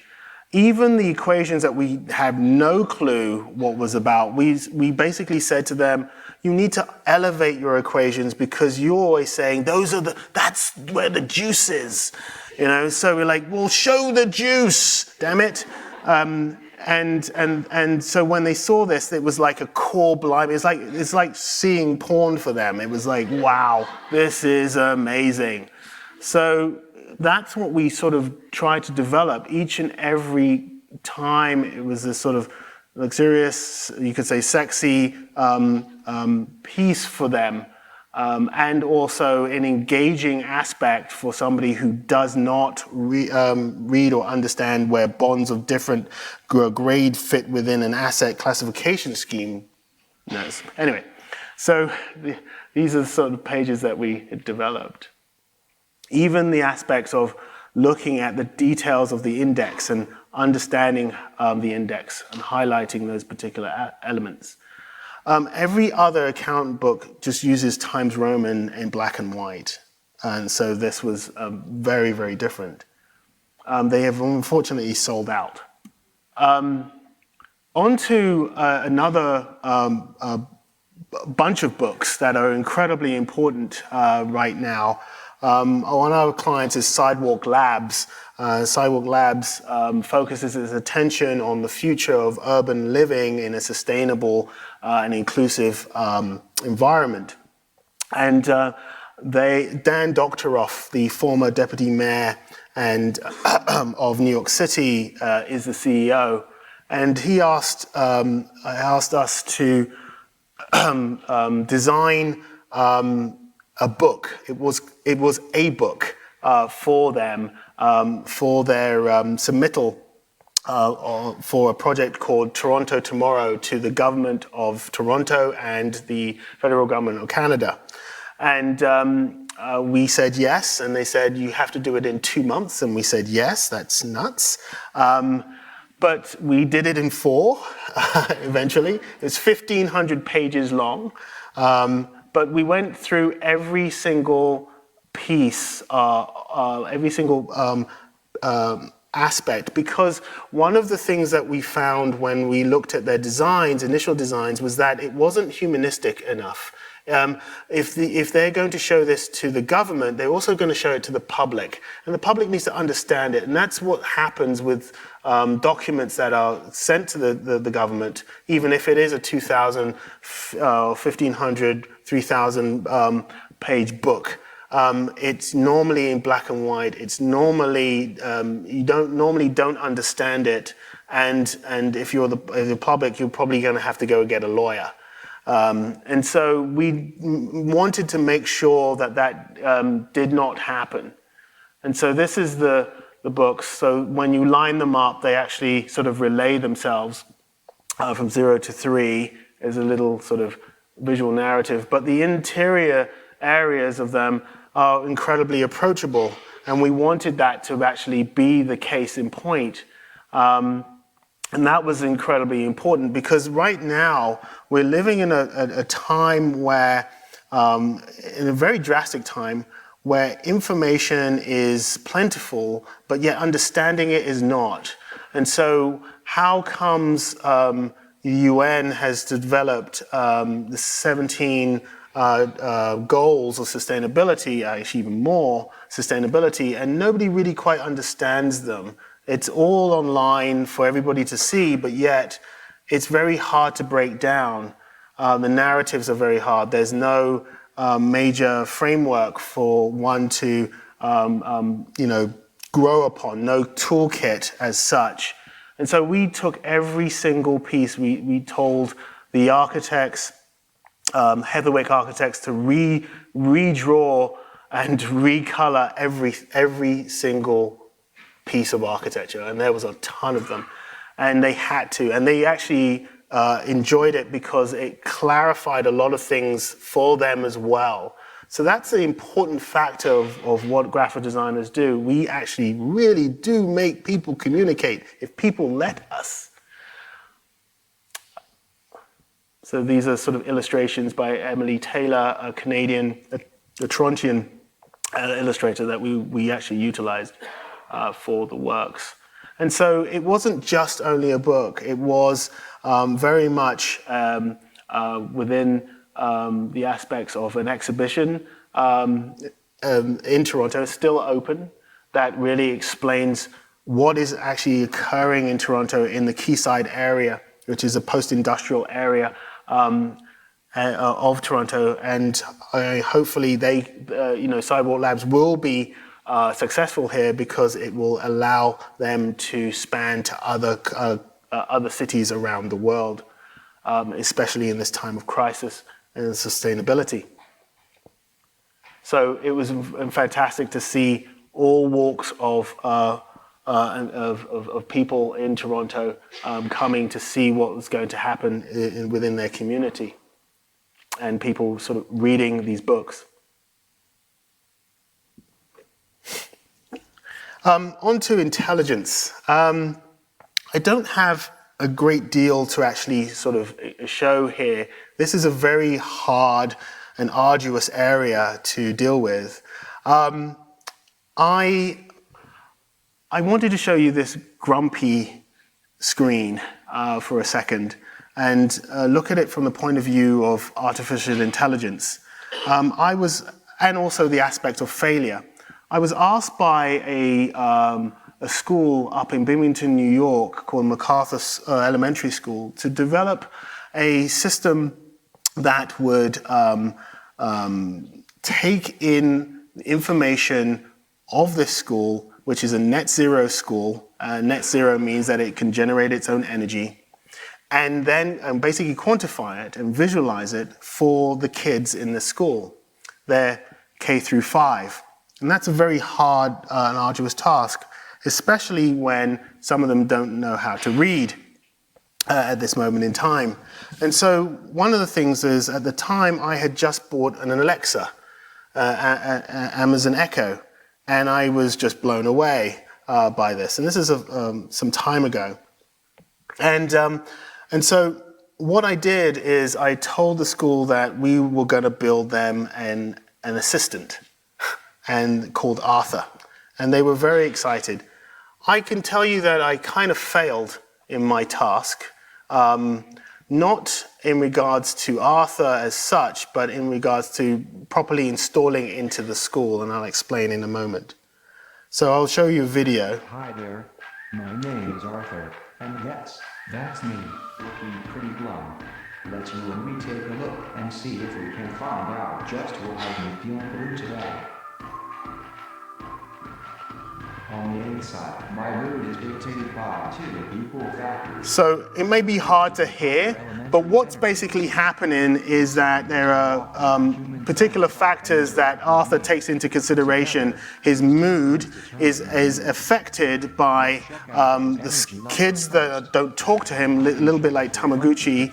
Even the equations that we have no clue what was about, we basically said to them, you need to elevate your equations because you're always saying that's where the juice is, So we're like, well, show the juice, damn it. And so when they saw this, it was like a core blind. It's like seeing porn for them. It was like, wow, this is amazing. So that's what we sort of tried to develop each and every time. It was this sort of luxurious, you could say sexy piece for them, and also an engaging aspect for somebody who does not read or understand where bonds of different grade fit within an asset classification scheme. Anyway, so these are the sort of pages that we had developed. Even the aspects of looking at the details of the index and understanding the index and highlighting those particular elements. Every other account book just uses Times Roman in black and white. And so this was very, very different. They have unfortunately sold out. On to another bunch of books that are incredibly important right now. One of our clients is Sidewalk Labs. Sidewalk Labs focuses its attention on the future of urban living in a sustainable and inclusive environment. And Dan Doctoroff, the former deputy mayor of New York City, is the CEO. And he asked us to design a book. It was a book for them for their submittal for a project called Toronto Tomorrow to the government of Toronto and the federal government of Canada. And we said yes, and they said you have to do it in 2 months, and we said yes, that's nuts. but we did it in 4 eventually. It's 1,500 pages long, but we went through every single piece, every single aspect, because one of the things that we found when we looked at their designs, initial designs, was that it wasn't humanistic enough. If they're going to show this to the government, they're also going to show it to the public, and the public needs to understand it. And that's what happens with documents that are sent to the government, even if it is a 2,000, 1,500, 3,000 page book. It's normally in black and white. It's normally you don't understand it, and if you're the public, you're probably going to have to go get a lawyer. And so we wanted to make sure that did not happen. And so this is the books. So when you line them up, they actually sort of relay themselves from 0 to 3 as a little sort of visual narrative. But the interior areas of them are incredibly approachable, and we wanted that to actually be the case in point. And that was incredibly important, because right now we're living in a time where, in a very drastic time, where information is plentiful, but yet understanding it is not. And so how comes the UN has developed the 17 goals of sustainability, actually even more sustainability, and nobody really quite understands them. It's all online for everybody to see, but yet it's very hard to break down. The narratives are very hard. There's no major framework for one to grow upon, no toolkit as such. And so we took every single piece. We told the architects, Heatherwick architects, to redraw and recolor every single piece of architecture, and there was a ton of them, and they had to, and they actually enjoyed it because it clarified a lot of things for them as well. So that's the important factor of what graphic designers do. We actually really do make people communicate if people let us. So these are sort of illustrations by Emily Taylor, a Canadian, a Torontian illustrator that we actually utilized for the works. And so it wasn't just only a book. It was very much within the aspects of an exhibition in Toronto, still open, that really explains what is actually occurring in Toronto in the Quayside area, which is a post-industrial area of Toronto. And hopefully Sidewalk Labs will be successful here, because it will allow them to span to other cities around the world, especially in this time of crisis and sustainability. So it was fantastic to see all walks of people in Toronto coming to see what was going to happen within their community, and people sort of reading these books. On to intelligence. I don't have a great deal to actually sort of show here. This is a very hard and arduous area to deal with. I wanted to show you this grumpy screen for a second, and look at it from the point of view of artificial intelligence. And also the aspect of failure. I was asked by a school up in Binghamton, New York, called MacArthur Elementary School, to develop a system that would take in information of this school, which is a net zero school. Net zero means that it can generate its own energy, and then basically quantify it and visualize it for the kids in the school. They're K through 5. And that's a very hard and arduous task, especially when some of them don't know how to read at this moment in time. And so one of the things is, at the time, I had just bought an Alexa, Amazon Echo, and I was just blown away by this. And this is some time ago. And so what I did is I told the school that we were going to build them an assistant and called Arthur. And they were very excited. I can tell you that I kind of failed in my task, not in regards to Arthur as such, but in regards to properly installing it into the school, and I'll explain in a moment. So I'll show you a video. Hi there, my name is Arthur, and yes, that's me, looking pretty glum. Let's you and me take a look and see if we can find out just what I've been feeling blue today. On the inside, my mood is dictated by two equal factors. So it may be hard to hear, but what's basically happening is that there are particular factors that Arthur takes into consideration. His mood is affected by the kids that don't talk to him, a little bit like Tamaguchi,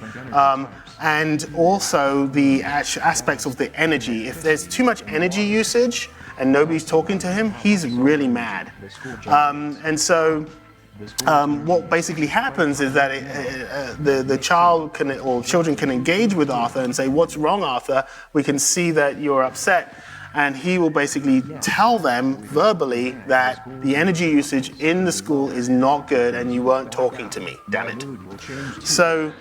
and also the aspects of the energy. If there's too much energy usage and nobody's talking to him, he's really mad. And so what basically happens is that the child can, or children can engage with Arthur and say, "What's wrong, Arthur? We can see that you're upset." And he will basically tell them verbally that the energy usage in the school is not good and you weren't talking to me, damn it. So,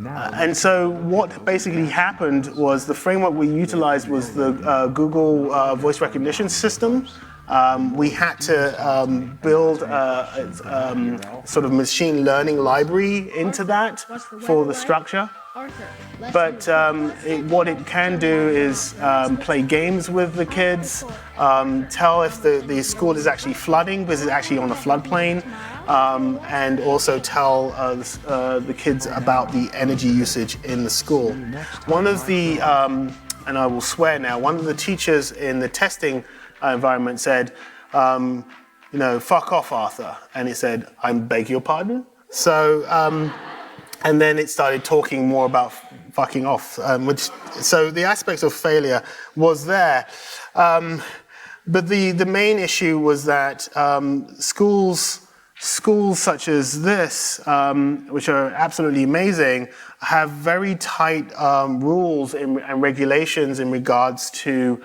and so what basically happened was the framework we utilized was the Google voice recognition system. We had to build a sort of machine learning library into that for the structure. But what it can do is play games with the kids, tell if the school is actually flooding because it's actually on a floodplain, and also tell the kids about the energy usage in the school. One of the, and I will swear now, one of the teachers in the testing environment said, fuck off, Arthur. And he said, I beg your pardon? So, and then it started talking more about fucking off, so the aspects of failure was there. But the main issue was that schools such as this, which are absolutely amazing, have very tight rules and regulations in regards to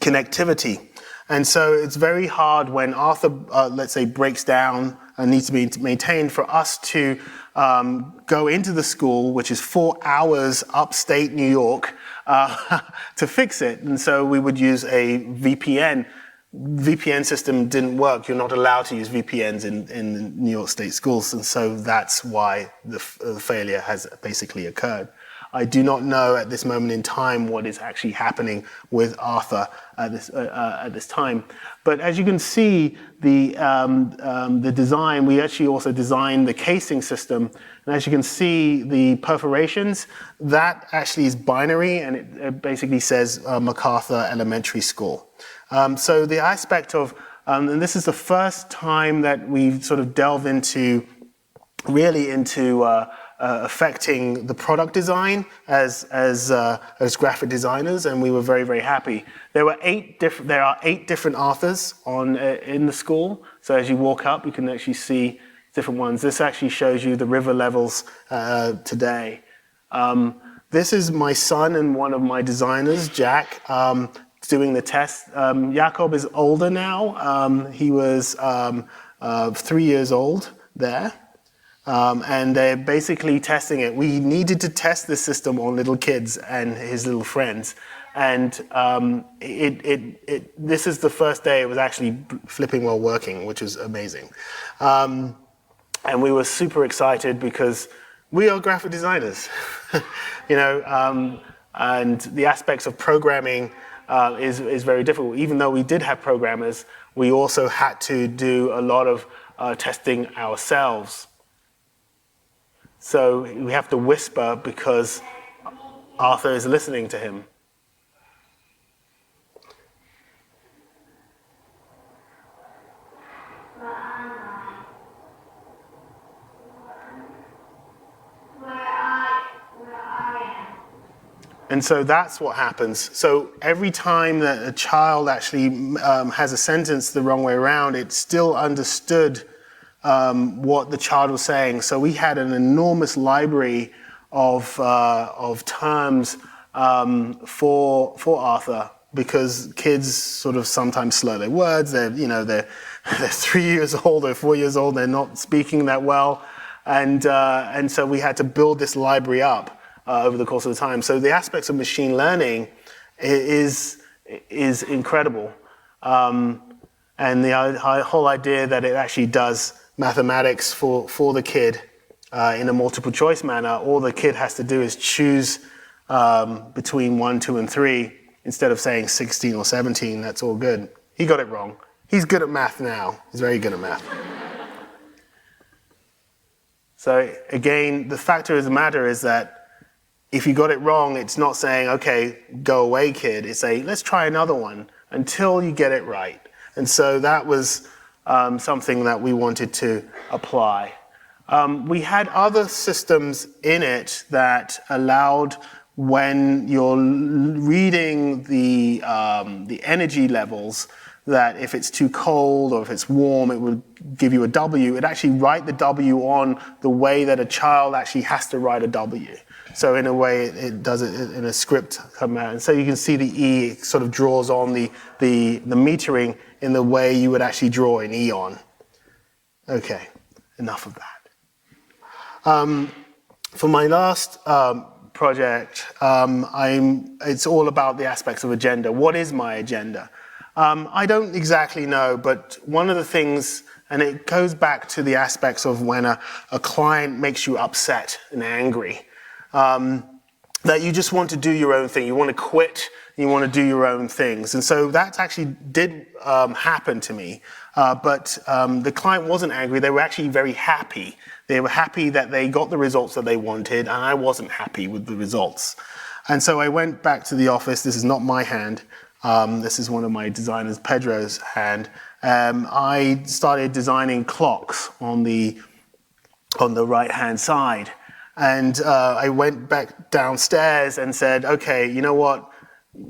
connectivity. And so it's very hard when Arthur, let's say, breaks down and needs to be maintained for us to go into the school, which is 4 hours upstate New York, to fix it. And so we would use a VPN. VPN system didn't work. You're not allowed to use VPNs in New York State schools. And so that's why the failure has basically occurred. I do not know at this moment in time what is actually happening with Arthur at this time. But as you can see, the design, we actually also designed the casing system. And as you can see, the perforations, that actually is binary, and it basically says MacArthur Elementary School. So the aspect of, and this is the first time that we've sort of delved into, really into affecting the product design as graphic designers, and we were very, very happy. There are 8 different Arthurs in the school. So as you walk up, you can actually see different ones. This actually shows you the river levels today. This is my son and one of my designers, Jack, doing the test. Jakob is older now. He was 3 years old there. And they're basically testing it. We needed to test this system on little kids and his little friends. And this is the first day it was actually flipping well working, which was amazing. And we were super excited because we are graphic designers, and the aspects of programming is very difficult. Even though we did have programmers, we also had to do a lot of testing ourselves. So we have to whisper because Arthur is listening to him. And so that's what happens. So every time that a child actually has a sentence the wrong way around, it's still understood what the child was saying. So we had an enormous library of terms for Arthur, because kids sort of sometimes slur their words. They're 3 years old or 4 years old. They're not speaking that well, and so we had to build this library up over the course of the time. So the aspects of machine learning is incredible, and the whole idea that it actually does mathematics for the kid in a multiple choice manner. All the kid has to do is choose between 1, 2, and 3, instead of saying 16 or 17. That's all good. He got it wrong. He's good at math now. He's very good at math. So again, the fact of the matter is that if you got it wrong, it's not saying, okay, go away, kid. It's saying, let's try another one until you get it right. And so that was something that we wanted to apply. We had other systems in it that allowed, when you're reading the energy levels, that if it's too cold or if it's warm, it would give you a W. It actually write the W on the way that a child actually has to write a W. So in a way, it does it in a script command. And so you can see the E sort of draws on the metering in the way you would actually draw an E on. Okay, enough of that. For my last project, it's all about the aspects of agenda. What is my agenda? I don't exactly know, but one of the things, and it goes back to the aspects of when a client makes you upset and angry, that you just want to do your own thing. You want to quit, you want to do your own things. And so that actually did happen to me, but the client wasn't angry. They were actually very happy. They were happy that they got the results that they wanted, and I wasn't happy with the results. And so I went back to the office. This is not my hand. This is one of my designers, Pedro's hand. I started designing clocks on the right-hand side. And I went back downstairs and said, okay, you know what?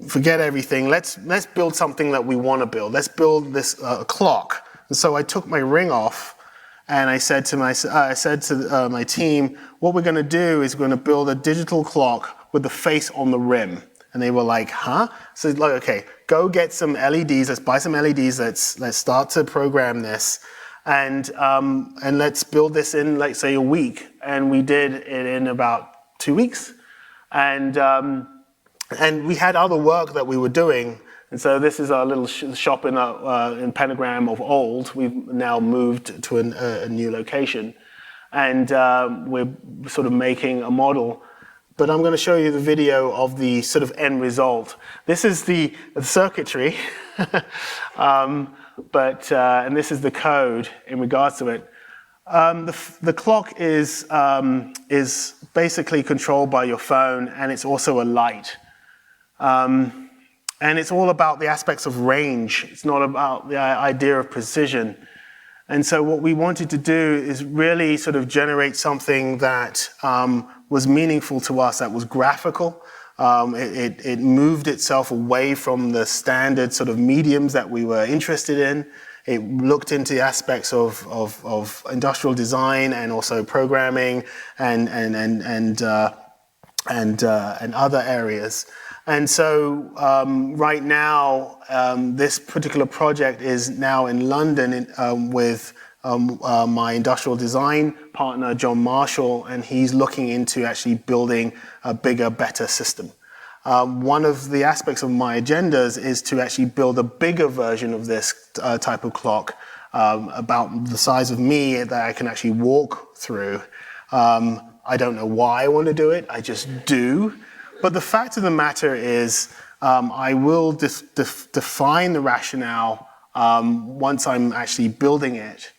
Forget everything. Let's build something that we want to build. Let's build this clock. And so I took my ring off, and I said to my team, what we're going to do is we're going to build a digital clock with the face on the rim. And they were like, huh? So like, okay, go get some LEDs. Let's buy some LEDs. Let's start to program this, and let's build this in, like, say, a week. And we did it in about 2 weeks, and we had other work that we were doing. And so this is our little shop in Pentagram of old. We've now moved to a new location, and we're sort of making a model. But I'm going to show you the video of the sort of end result. This is the circuitry, and this is the code in regards to it. The clock is basically controlled by your phone, and it's also a light. And it's all about the aspects of range. It's not about the idea of precision. And so what we wanted to do is really sort of generate something that was meaningful to us, that was graphical. It moved itself away from the standard sort of mediums that we were interested in. It looked into aspects of industrial design and also programming and other areas. And so right now, this particular project is now in London with my industrial design partner, John Marshall, and he's looking into actually building a bigger, better system. One of the aspects of my agendas is to actually build a bigger version of this type of clock, about the size of me, that I can actually walk through. I don't know why I want to do it, I just do. But the fact of the matter is, I will define the rationale once I'm actually building it.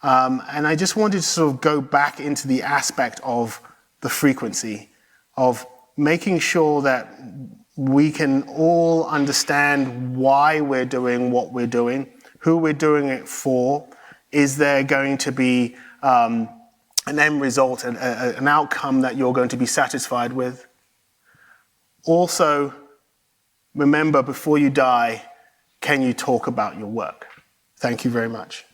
And I just wanted to sort of go back into the aspect of the frequency, of making sure that we can all understand why we're doing what we're doing, who we're doing it for. Is there going to be an end result, an outcome that you're going to be satisfied with? Also, remember, before you die, can you talk about your work? Thank you very much.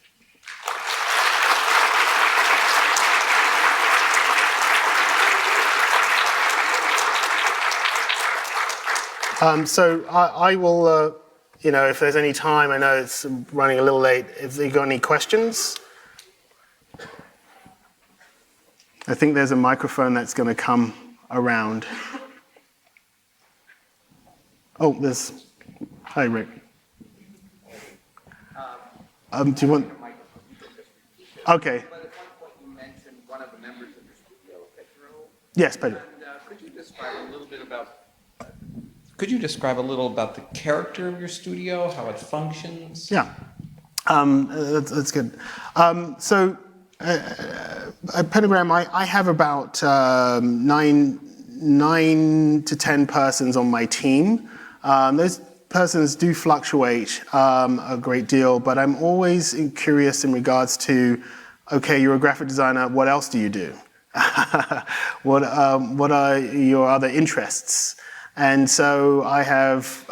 So I will, if there's any time, I know it's running a little late, if you got any questions. I think there's a microphone that's going to come around. Oh, hi, Rick. Do you want? Okay. But at one point you mentioned one of the members of your studio, Pedro. Yes, Pedro. And could you describe a little about the character of your studio, how it functions? Yeah, that's good. So at Pentagram, I have about 9 to 10 persons on my team. Those persons do fluctuate a great deal, but I'm always curious in regards to, okay, you're a graphic designer, what else do you do? What are your other interests? And so I have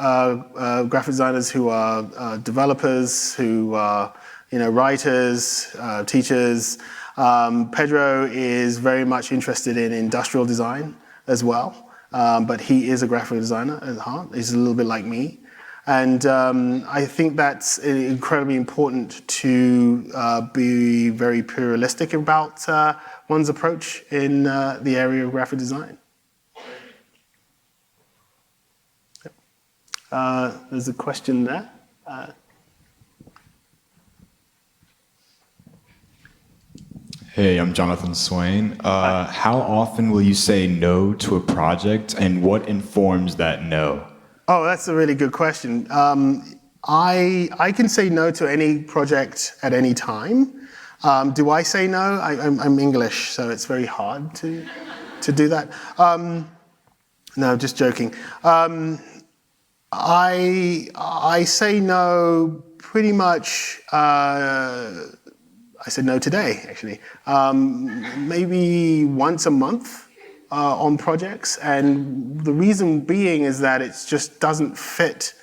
graphic designers who are developers, who are writers, teachers. Pedro is very much interested in industrial design as well, but he is a graphic designer at heart. He's a little bit like me. And I think that's incredibly important to be very pluralistic about one's approach in the area of graphic design. There's a question there. Hey, I'm Jonathan Swain. How often will you say no to a project, and what informs that no? Oh, that's a really good question. I can say no to any project at any time. Do I say no? I'm English, so it's very hard to do that. No, just joking. I say no pretty much. I said no today, actually. Maybe once a month on projects, and the reason being is that it just doesn't fit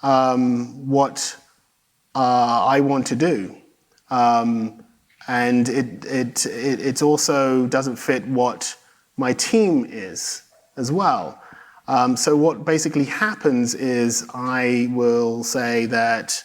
what I want to do, and it also doesn't fit what my team is as well. So what basically happens is I will say that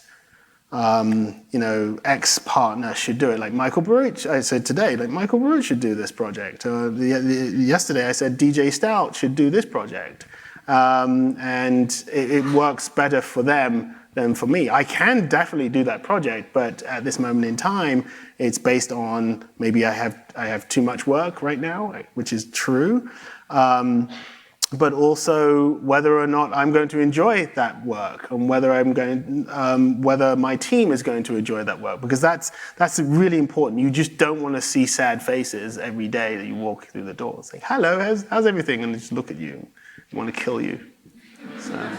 X partner should do it. Like Michael Baruch, I said today, like Michael Baruch should do this project. Yesterday I said DJ Stout should do this project. And it works better for them than for me. I can definitely do that project, but at this moment in time, it's based on maybe I have too much work right now, which is true. But also whether or not I'm going to enjoy that work, and whether whether my team is going to enjoy that work, because that's really important. You just don't want to see sad faces every day that you walk through the door. It's like, hello, how's everything? And they just look at you, want to kill you. So, yeah.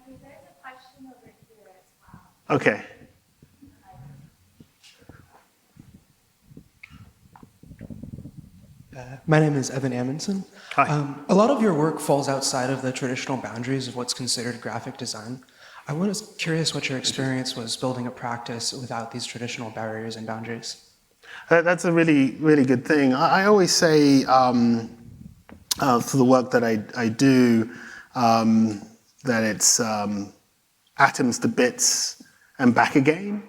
There's a question over here as well. Okay. My name is Evan Amundsen. Hi. A lot of your work falls outside of the traditional boundaries of what's considered graphic design. I was curious what your experience was building a practice without these traditional barriers and boundaries. That's a really, really good thing. I always say for the work that I do that it's atoms to bits and back again.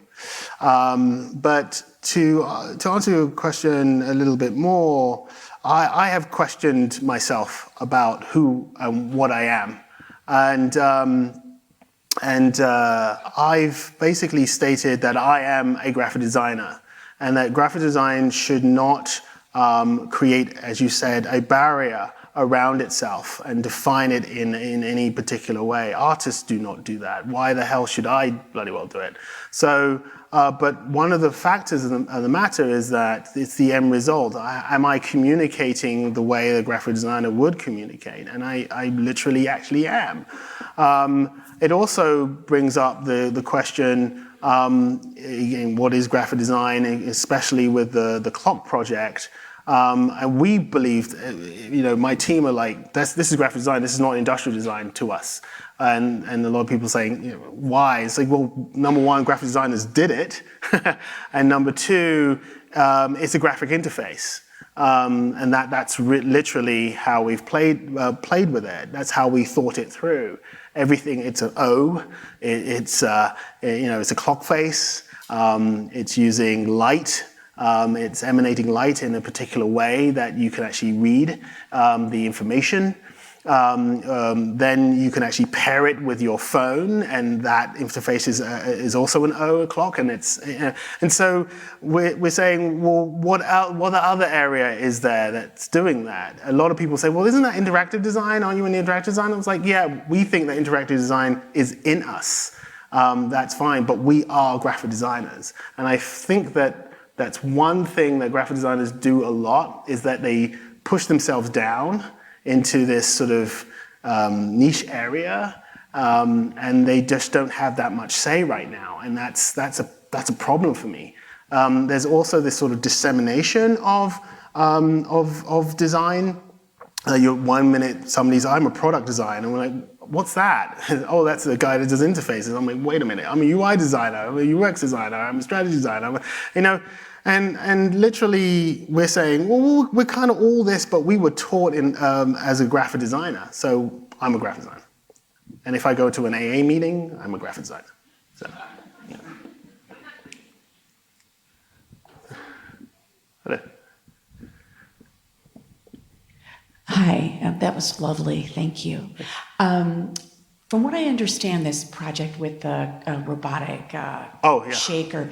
But to answer your question a little bit more, I have questioned myself about who and what I am, and I've basically stated that I am a graphic designer, and that graphic design should not create, as you said, a barrier around itself and define it in any particular way. Artists do not do that. Why the hell should I bloody well do it? So, but one of the factors of the matter is that it's the end result. Am I communicating the way a graphic designer would communicate? And I literally actually am. It also brings up the question, again, what is graphic design, especially with the clock project. And we believed, my team are like, this is graphic design, this is not industrial design to us. And a lot of people saying, why? It's like, well, number one, graphic designers did it. And number two, it's a graphic interface. And that's literally how we've played with it. That's how we thought it through. Everything, it's an O, it's a clock face, it's using light, it's emanating light in a particular way that you can actually read the information. Then you can actually pair it with your phone, and that interface is also an O clock, and and so we're saying, well, what other area is there that's doing that? A lot of people say, well, isn't that interactive design? Aren't you in interactive design? I was like, yeah, we think that interactive design is in us. That's fine, but we are graphic designers, and I think that that's one thing that graphic designers do a lot, is that they push themselves down into this sort of niche area, and they just don't have that much say right now, and that's a problem for me. There's also this sort of dissemination of design. You're 1 minute somebody's, I'm a product designer, and we're like, what's that? Oh, that's the guy that does interfaces. I'm like, wait a minute, I'm a UI designer, I'm a UX designer, I'm a strategy designer, And literally, we're saying, well, we're kind of all this, but we were taught as a graphic designer. So I'm a graphic designer. And if I go to an AA meeting, I'm a graphic designer. So, yeah. Hello. Hi, that was lovely. Thank you. From what I understand, this project with the robotic shaker,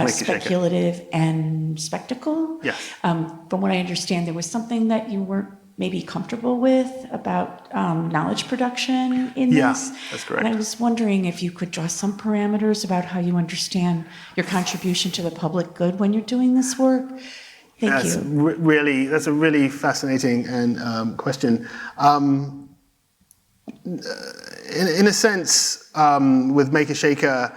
Speculative and Spectacle. Yes. From what I understand, there was something that you weren't maybe comfortable with about knowledge production in this. Yeah, that's correct. And I was wondering if you could draw some parameters about how you understand your contribution to the public good when you're doing this work. Thank you. That's a really fascinating question. In a sense, with Maker Shaker,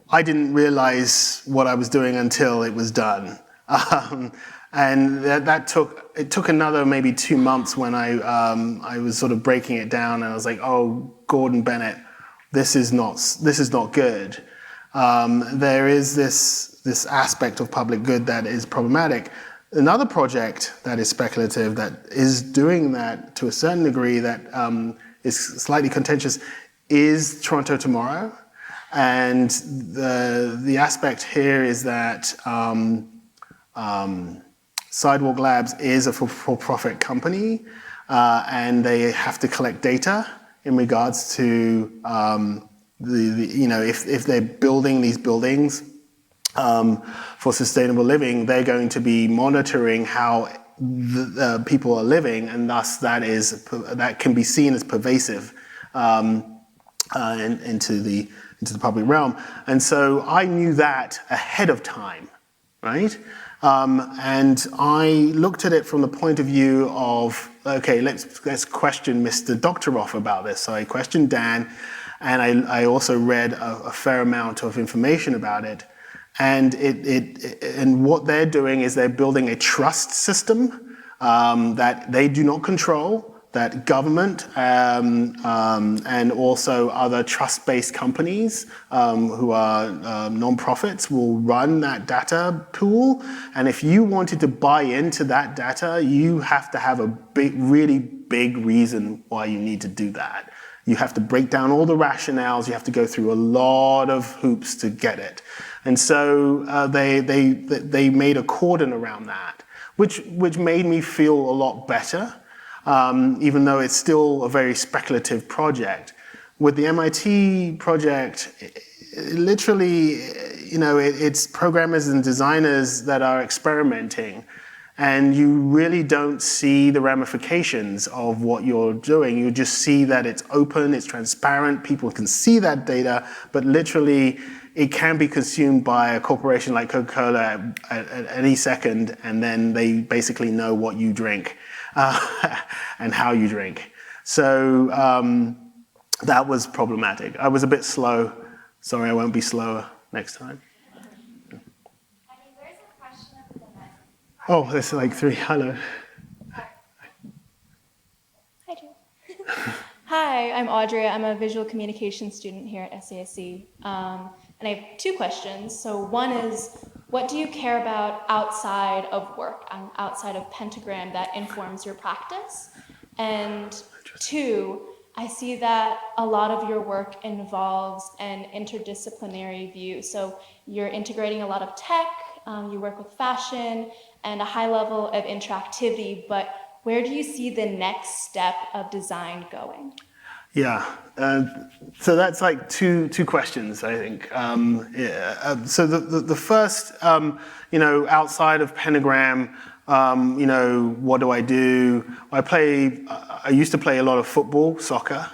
I didn't realize what I was doing until it was done. And that took another maybe 2 months when I was sort of breaking it down, and I was like, oh, Gordon Bennett, this is not good. There is this aspect of public good that is problematic. Another project that is speculative that is doing that to a certain degree that is slightly contentious is Toronto Tomorrow. And the aspect here is that Sidewalk Labs is a for-profit company, and they have to collect data in regards to if they're building these buildings for sustainable living, they're going to be monitoring how the people are living, and thus that can be seen as pervasive into the public realm. And so I knew that ahead of time, right? And I looked at it from the point of view of, okay, let's question Mr. Doctoroff about this. So I questioned Dan, and I also read a fair amount of information about it. And and what they're doing is they're building a trust system that they do not control, that government and also other trust-based companies who are non-profits will run that data pool. And if you wanted to buy into that data, you have to have a really big reason why you need to do that. You have to break down all the rationales. You have to go through a lot of hoops to get it. And so they made a cordon around that, which made me feel a lot better, even though it's still a very speculative project. With the MIT project, literally, it's programmers and designers that are experimenting, and you really don't see the ramifications of what you're doing. You just see that it's open, it's transparent, people can see that data, but literally it can be consumed by a corporation like Coca-Cola at any second, and then they basically know what you drink and how you drink. So that was problematic. I was a bit slow. Sorry, I won't be slower next time. Oh, there's like 3. Hello. Hi, Jim. Hi, I'm Audrey. I'm a visual communication student here at SAIC. And I have 2 questions. So one is, what do you care about outside of work, outside of Pentagram that informs your practice? And 2, I see that a lot of your work involves an interdisciplinary view. So you're integrating a lot of tech, you work with fashion, and a high level of interactivity, but where do you see the next step of design going? Yeah, so that's like two questions, I think. So the first, outside of Pentagram, what do I do? I used to play a lot of football, soccer,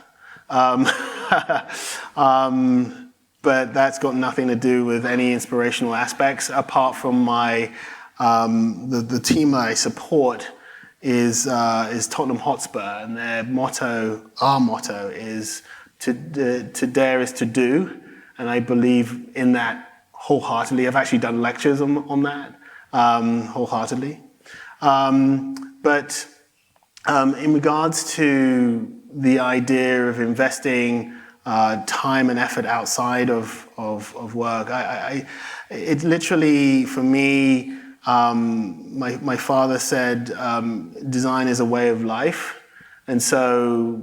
but that's got nothing to do with any inspirational aspects apart from the team that I support is Tottenham Hotspur, and our motto is to dare is to do, and I believe in that wholeheartedly. I've actually done lectures on that wholeheartedly. But in regards to the idea of investing time and effort outside of work, it literally, for me, my father said design is a way of life, and so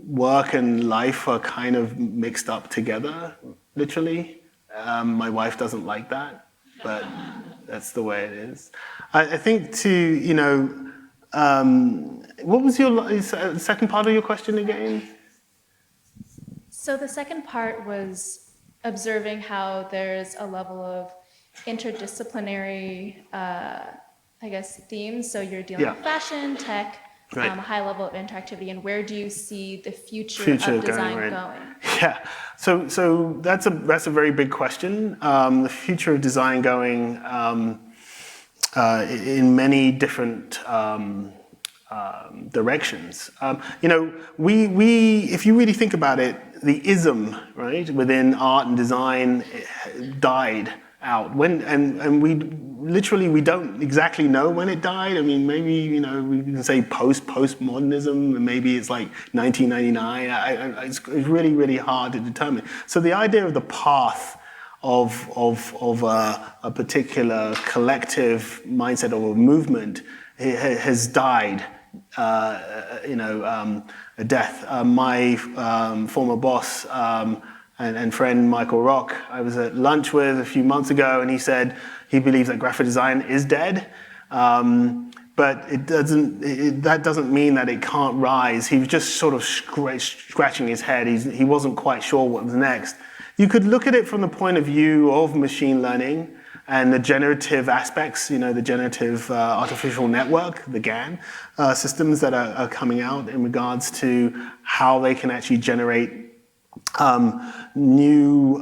work and life are kind of mixed up together, literally. My wife doesn't like that, but that's the way it is. I think what was your second part of your question again? So the second part was observing how there's a level of interdisciplinary, themes. So you're dealing with fashion, tech, right. High level of interactivity, and where do you see the future of design going? Yeah, so that's a very big question. The future of design going in many different directions. If you really think about it, the ism, right, within art and design died out. And we don't exactly know when it died. I mean, maybe, we can say postmodernism, and maybe it's like 1999. It's really, really hard to determine. So the idea of the path of a particular collective mindset or a movement has died. A death. My former boss and friend Michael Rock, I was at lunch with a few months ago, and he said he believes that graphic design is dead, but that doesn't mean that it can't rise. He was just sort of scratching his head. He wasn't quite sure what was next. You could look at it from the point of view of machine learning and the generative aspects, the generative artificial network, the GAN, systems that are coming out in regards to how they can actually generate new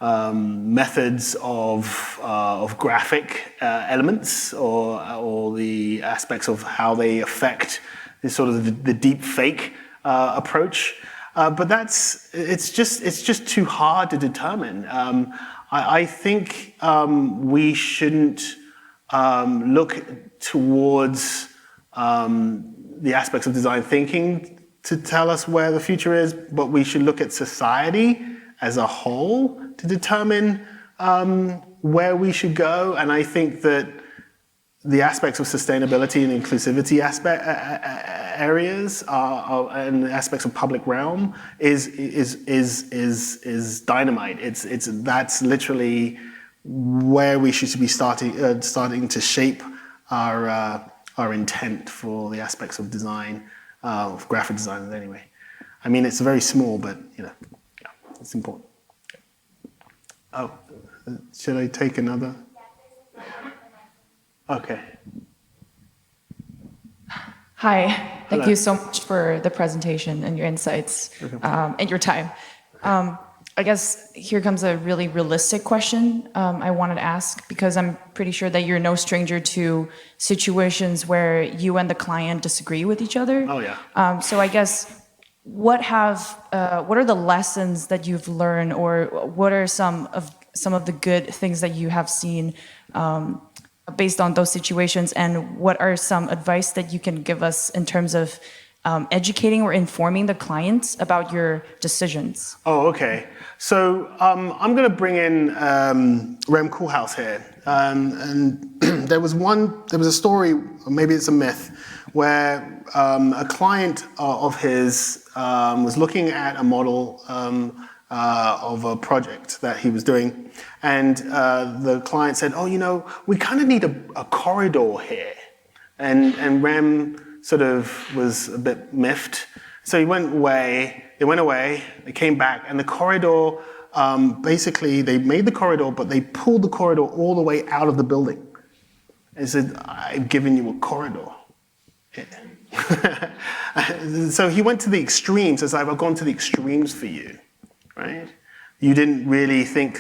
methods of graphic elements or the aspects of how they affect this sort of the deep fake approach. But it's just too hard to determine. I think we shouldn't look towards the aspects of design thinking to tell us where the future is, but we should look at society as a whole to determine where we should go. And I think that the aspects of sustainability and inclusivity areas and the aspects of public realm is dynamite. That's literally where we should be starting to shape our intent for the aspects of design, of graphic designers anyway. I mean, it's very small, but it's important. Oh, should I take another? Okay. Hi, thank you so much for the presentation and your insights and your time. I guess here comes a really realistic question I wanted to ask, because I'm pretty sure that you're no stranger to situations where you and the client disagree with each other. Oh yeah. So I guess what are the lessons that you've learned, or what are some of the good things that you have seen based on those situations, and what are some advice that you can give us in terms of educating or informing the clients about your decisions? Oh, okay. So I'm going to bring in Rem Koolhaas here. And there was a story, or maybe it's a myth, where a client of his was looking at a model of a project that he was doing. And the client said, oh, we kind of need a corridor here. And Rem sort of was a bit miffed. So they went away, they came back, and the corridor, basically they made the corridor, but they pulled the corridor all the way out of the building. And said, I've given you a corridor. So he went to the extremes, as I've gone to the extremes for you, right? You didn't really think,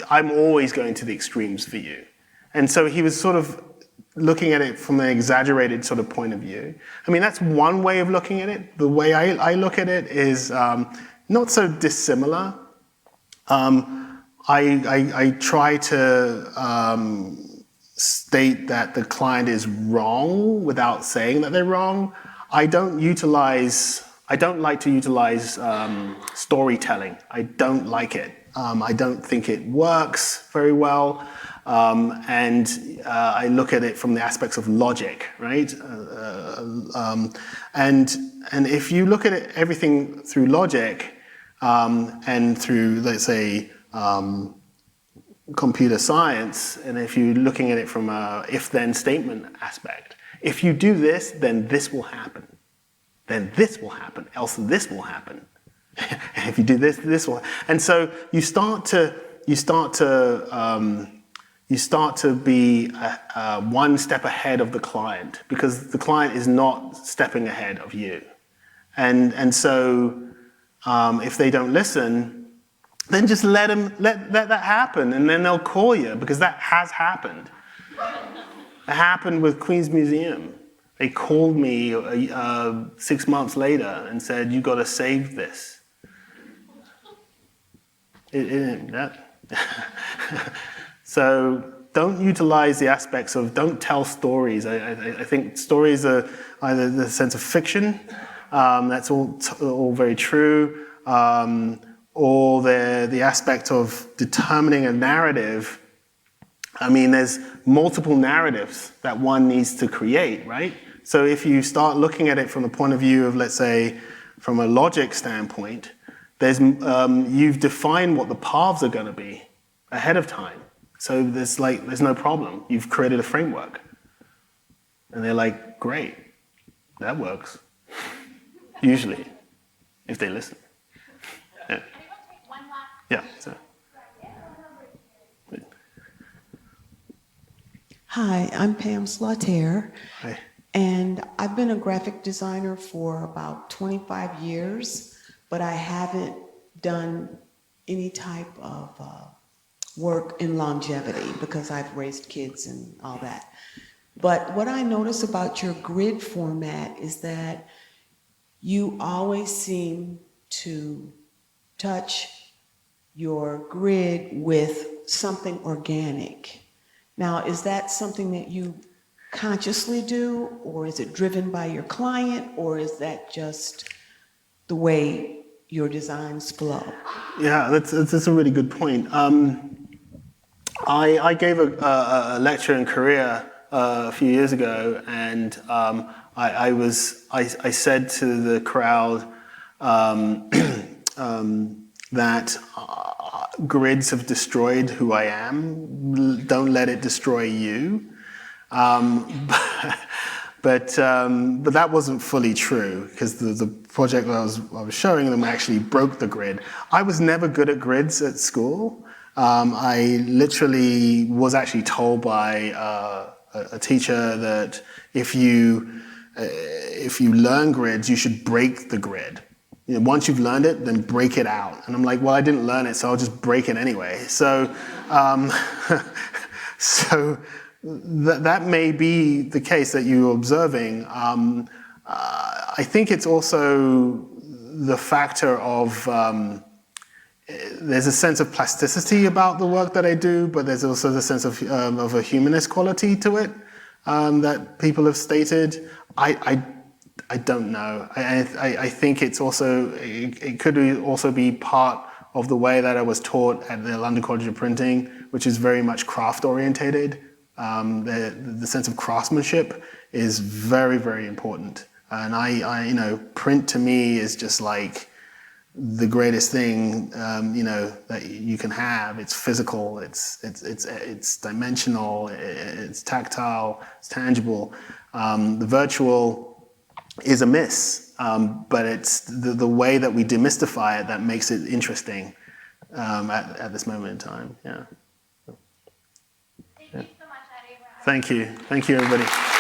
I'm always going to the extremes for you. And so he was sort of looking at it from an exaggerated sort of point of view. I mean, that's one way of looking at it. The way I look at it is not so dissimilar. I try to state that the client is wrong without saying that they're wrong. I don't like to utilize storytelling. I don't like it. I don't think it works very well. And I look at it from the aspects of logic, right? And if you look at it, everything through logic and through, let's say, computer science, and if you're looking at it from a if-then statement aspect, if you do this, then this will happen. Then this will happen, else this will happen. And if you do this, this will. And so you start to be one step ahead of the client, because the client is not stepping ahead of you. And so if they don't listen, then just let that happen, and then they'll call you, because that has happened. It happened with Queen's Museum. They called me 6 months later and said, you got to save this. So don't utilize the aspects of, don't tell stories. I think stories are either the sense of fiction, that's all very true, or the aspect of determining a narrative. I mean, there's multiple narratives that one needs to create, right? So if you start looking at it from the point of view of, let's say, from a logic standpoint, you've defined what the paths are going to be ahead of time. So there's no problem. You've created a framework. And they're like, great, that works. Usually, if they listen. Yeah. Yeah. So. Hi, I'm Pam Slaughter. Hi. And I've been a graphic designer for about 25 years, but I haven't done any type of work in longevity because I've raised kids and all that. But what I notice about your grid format is that you always seem to touch your grid with something organic. Now, is that something that you consciously do, or is it driven by your client, or is that just the way your designs flow? Yeah, that's a really good point. I gave a lecture in Korea a few years ago, and I said to the crowd that grids have destroyed who I am. Don't let it destroy you. But that wasn't fully true, because the project that I was showing them actually broke the grid. I was never good at grids at school. I literally was actually told by a teacher that if you learn grids, you should break the grid. Once you've learned it, then break it out. And I'm like, well, I didn't learn it, so I'll just break it anyway. So, that may be the case that you're observing. I think it's also the factor of there's a sense of plasticity about the work that I do, but there's also the sense of a humanist quality to it that people have stated. I don't know. I think it's also, it could also be part of the way that I was taught at the London College of Printing, which is very much craft orientated. The sense of craftsmanship is very, very important. And you know, print to me is just like the greatest thing, you know, that you can have. It's physical, it's dimensional, it's tactile, it's tangible. The virtual is a miss, but it's the way that we demystify it that makes it interesting at this moment in time. Yeah. Thank you so much, Eddie. Thank you, everybody.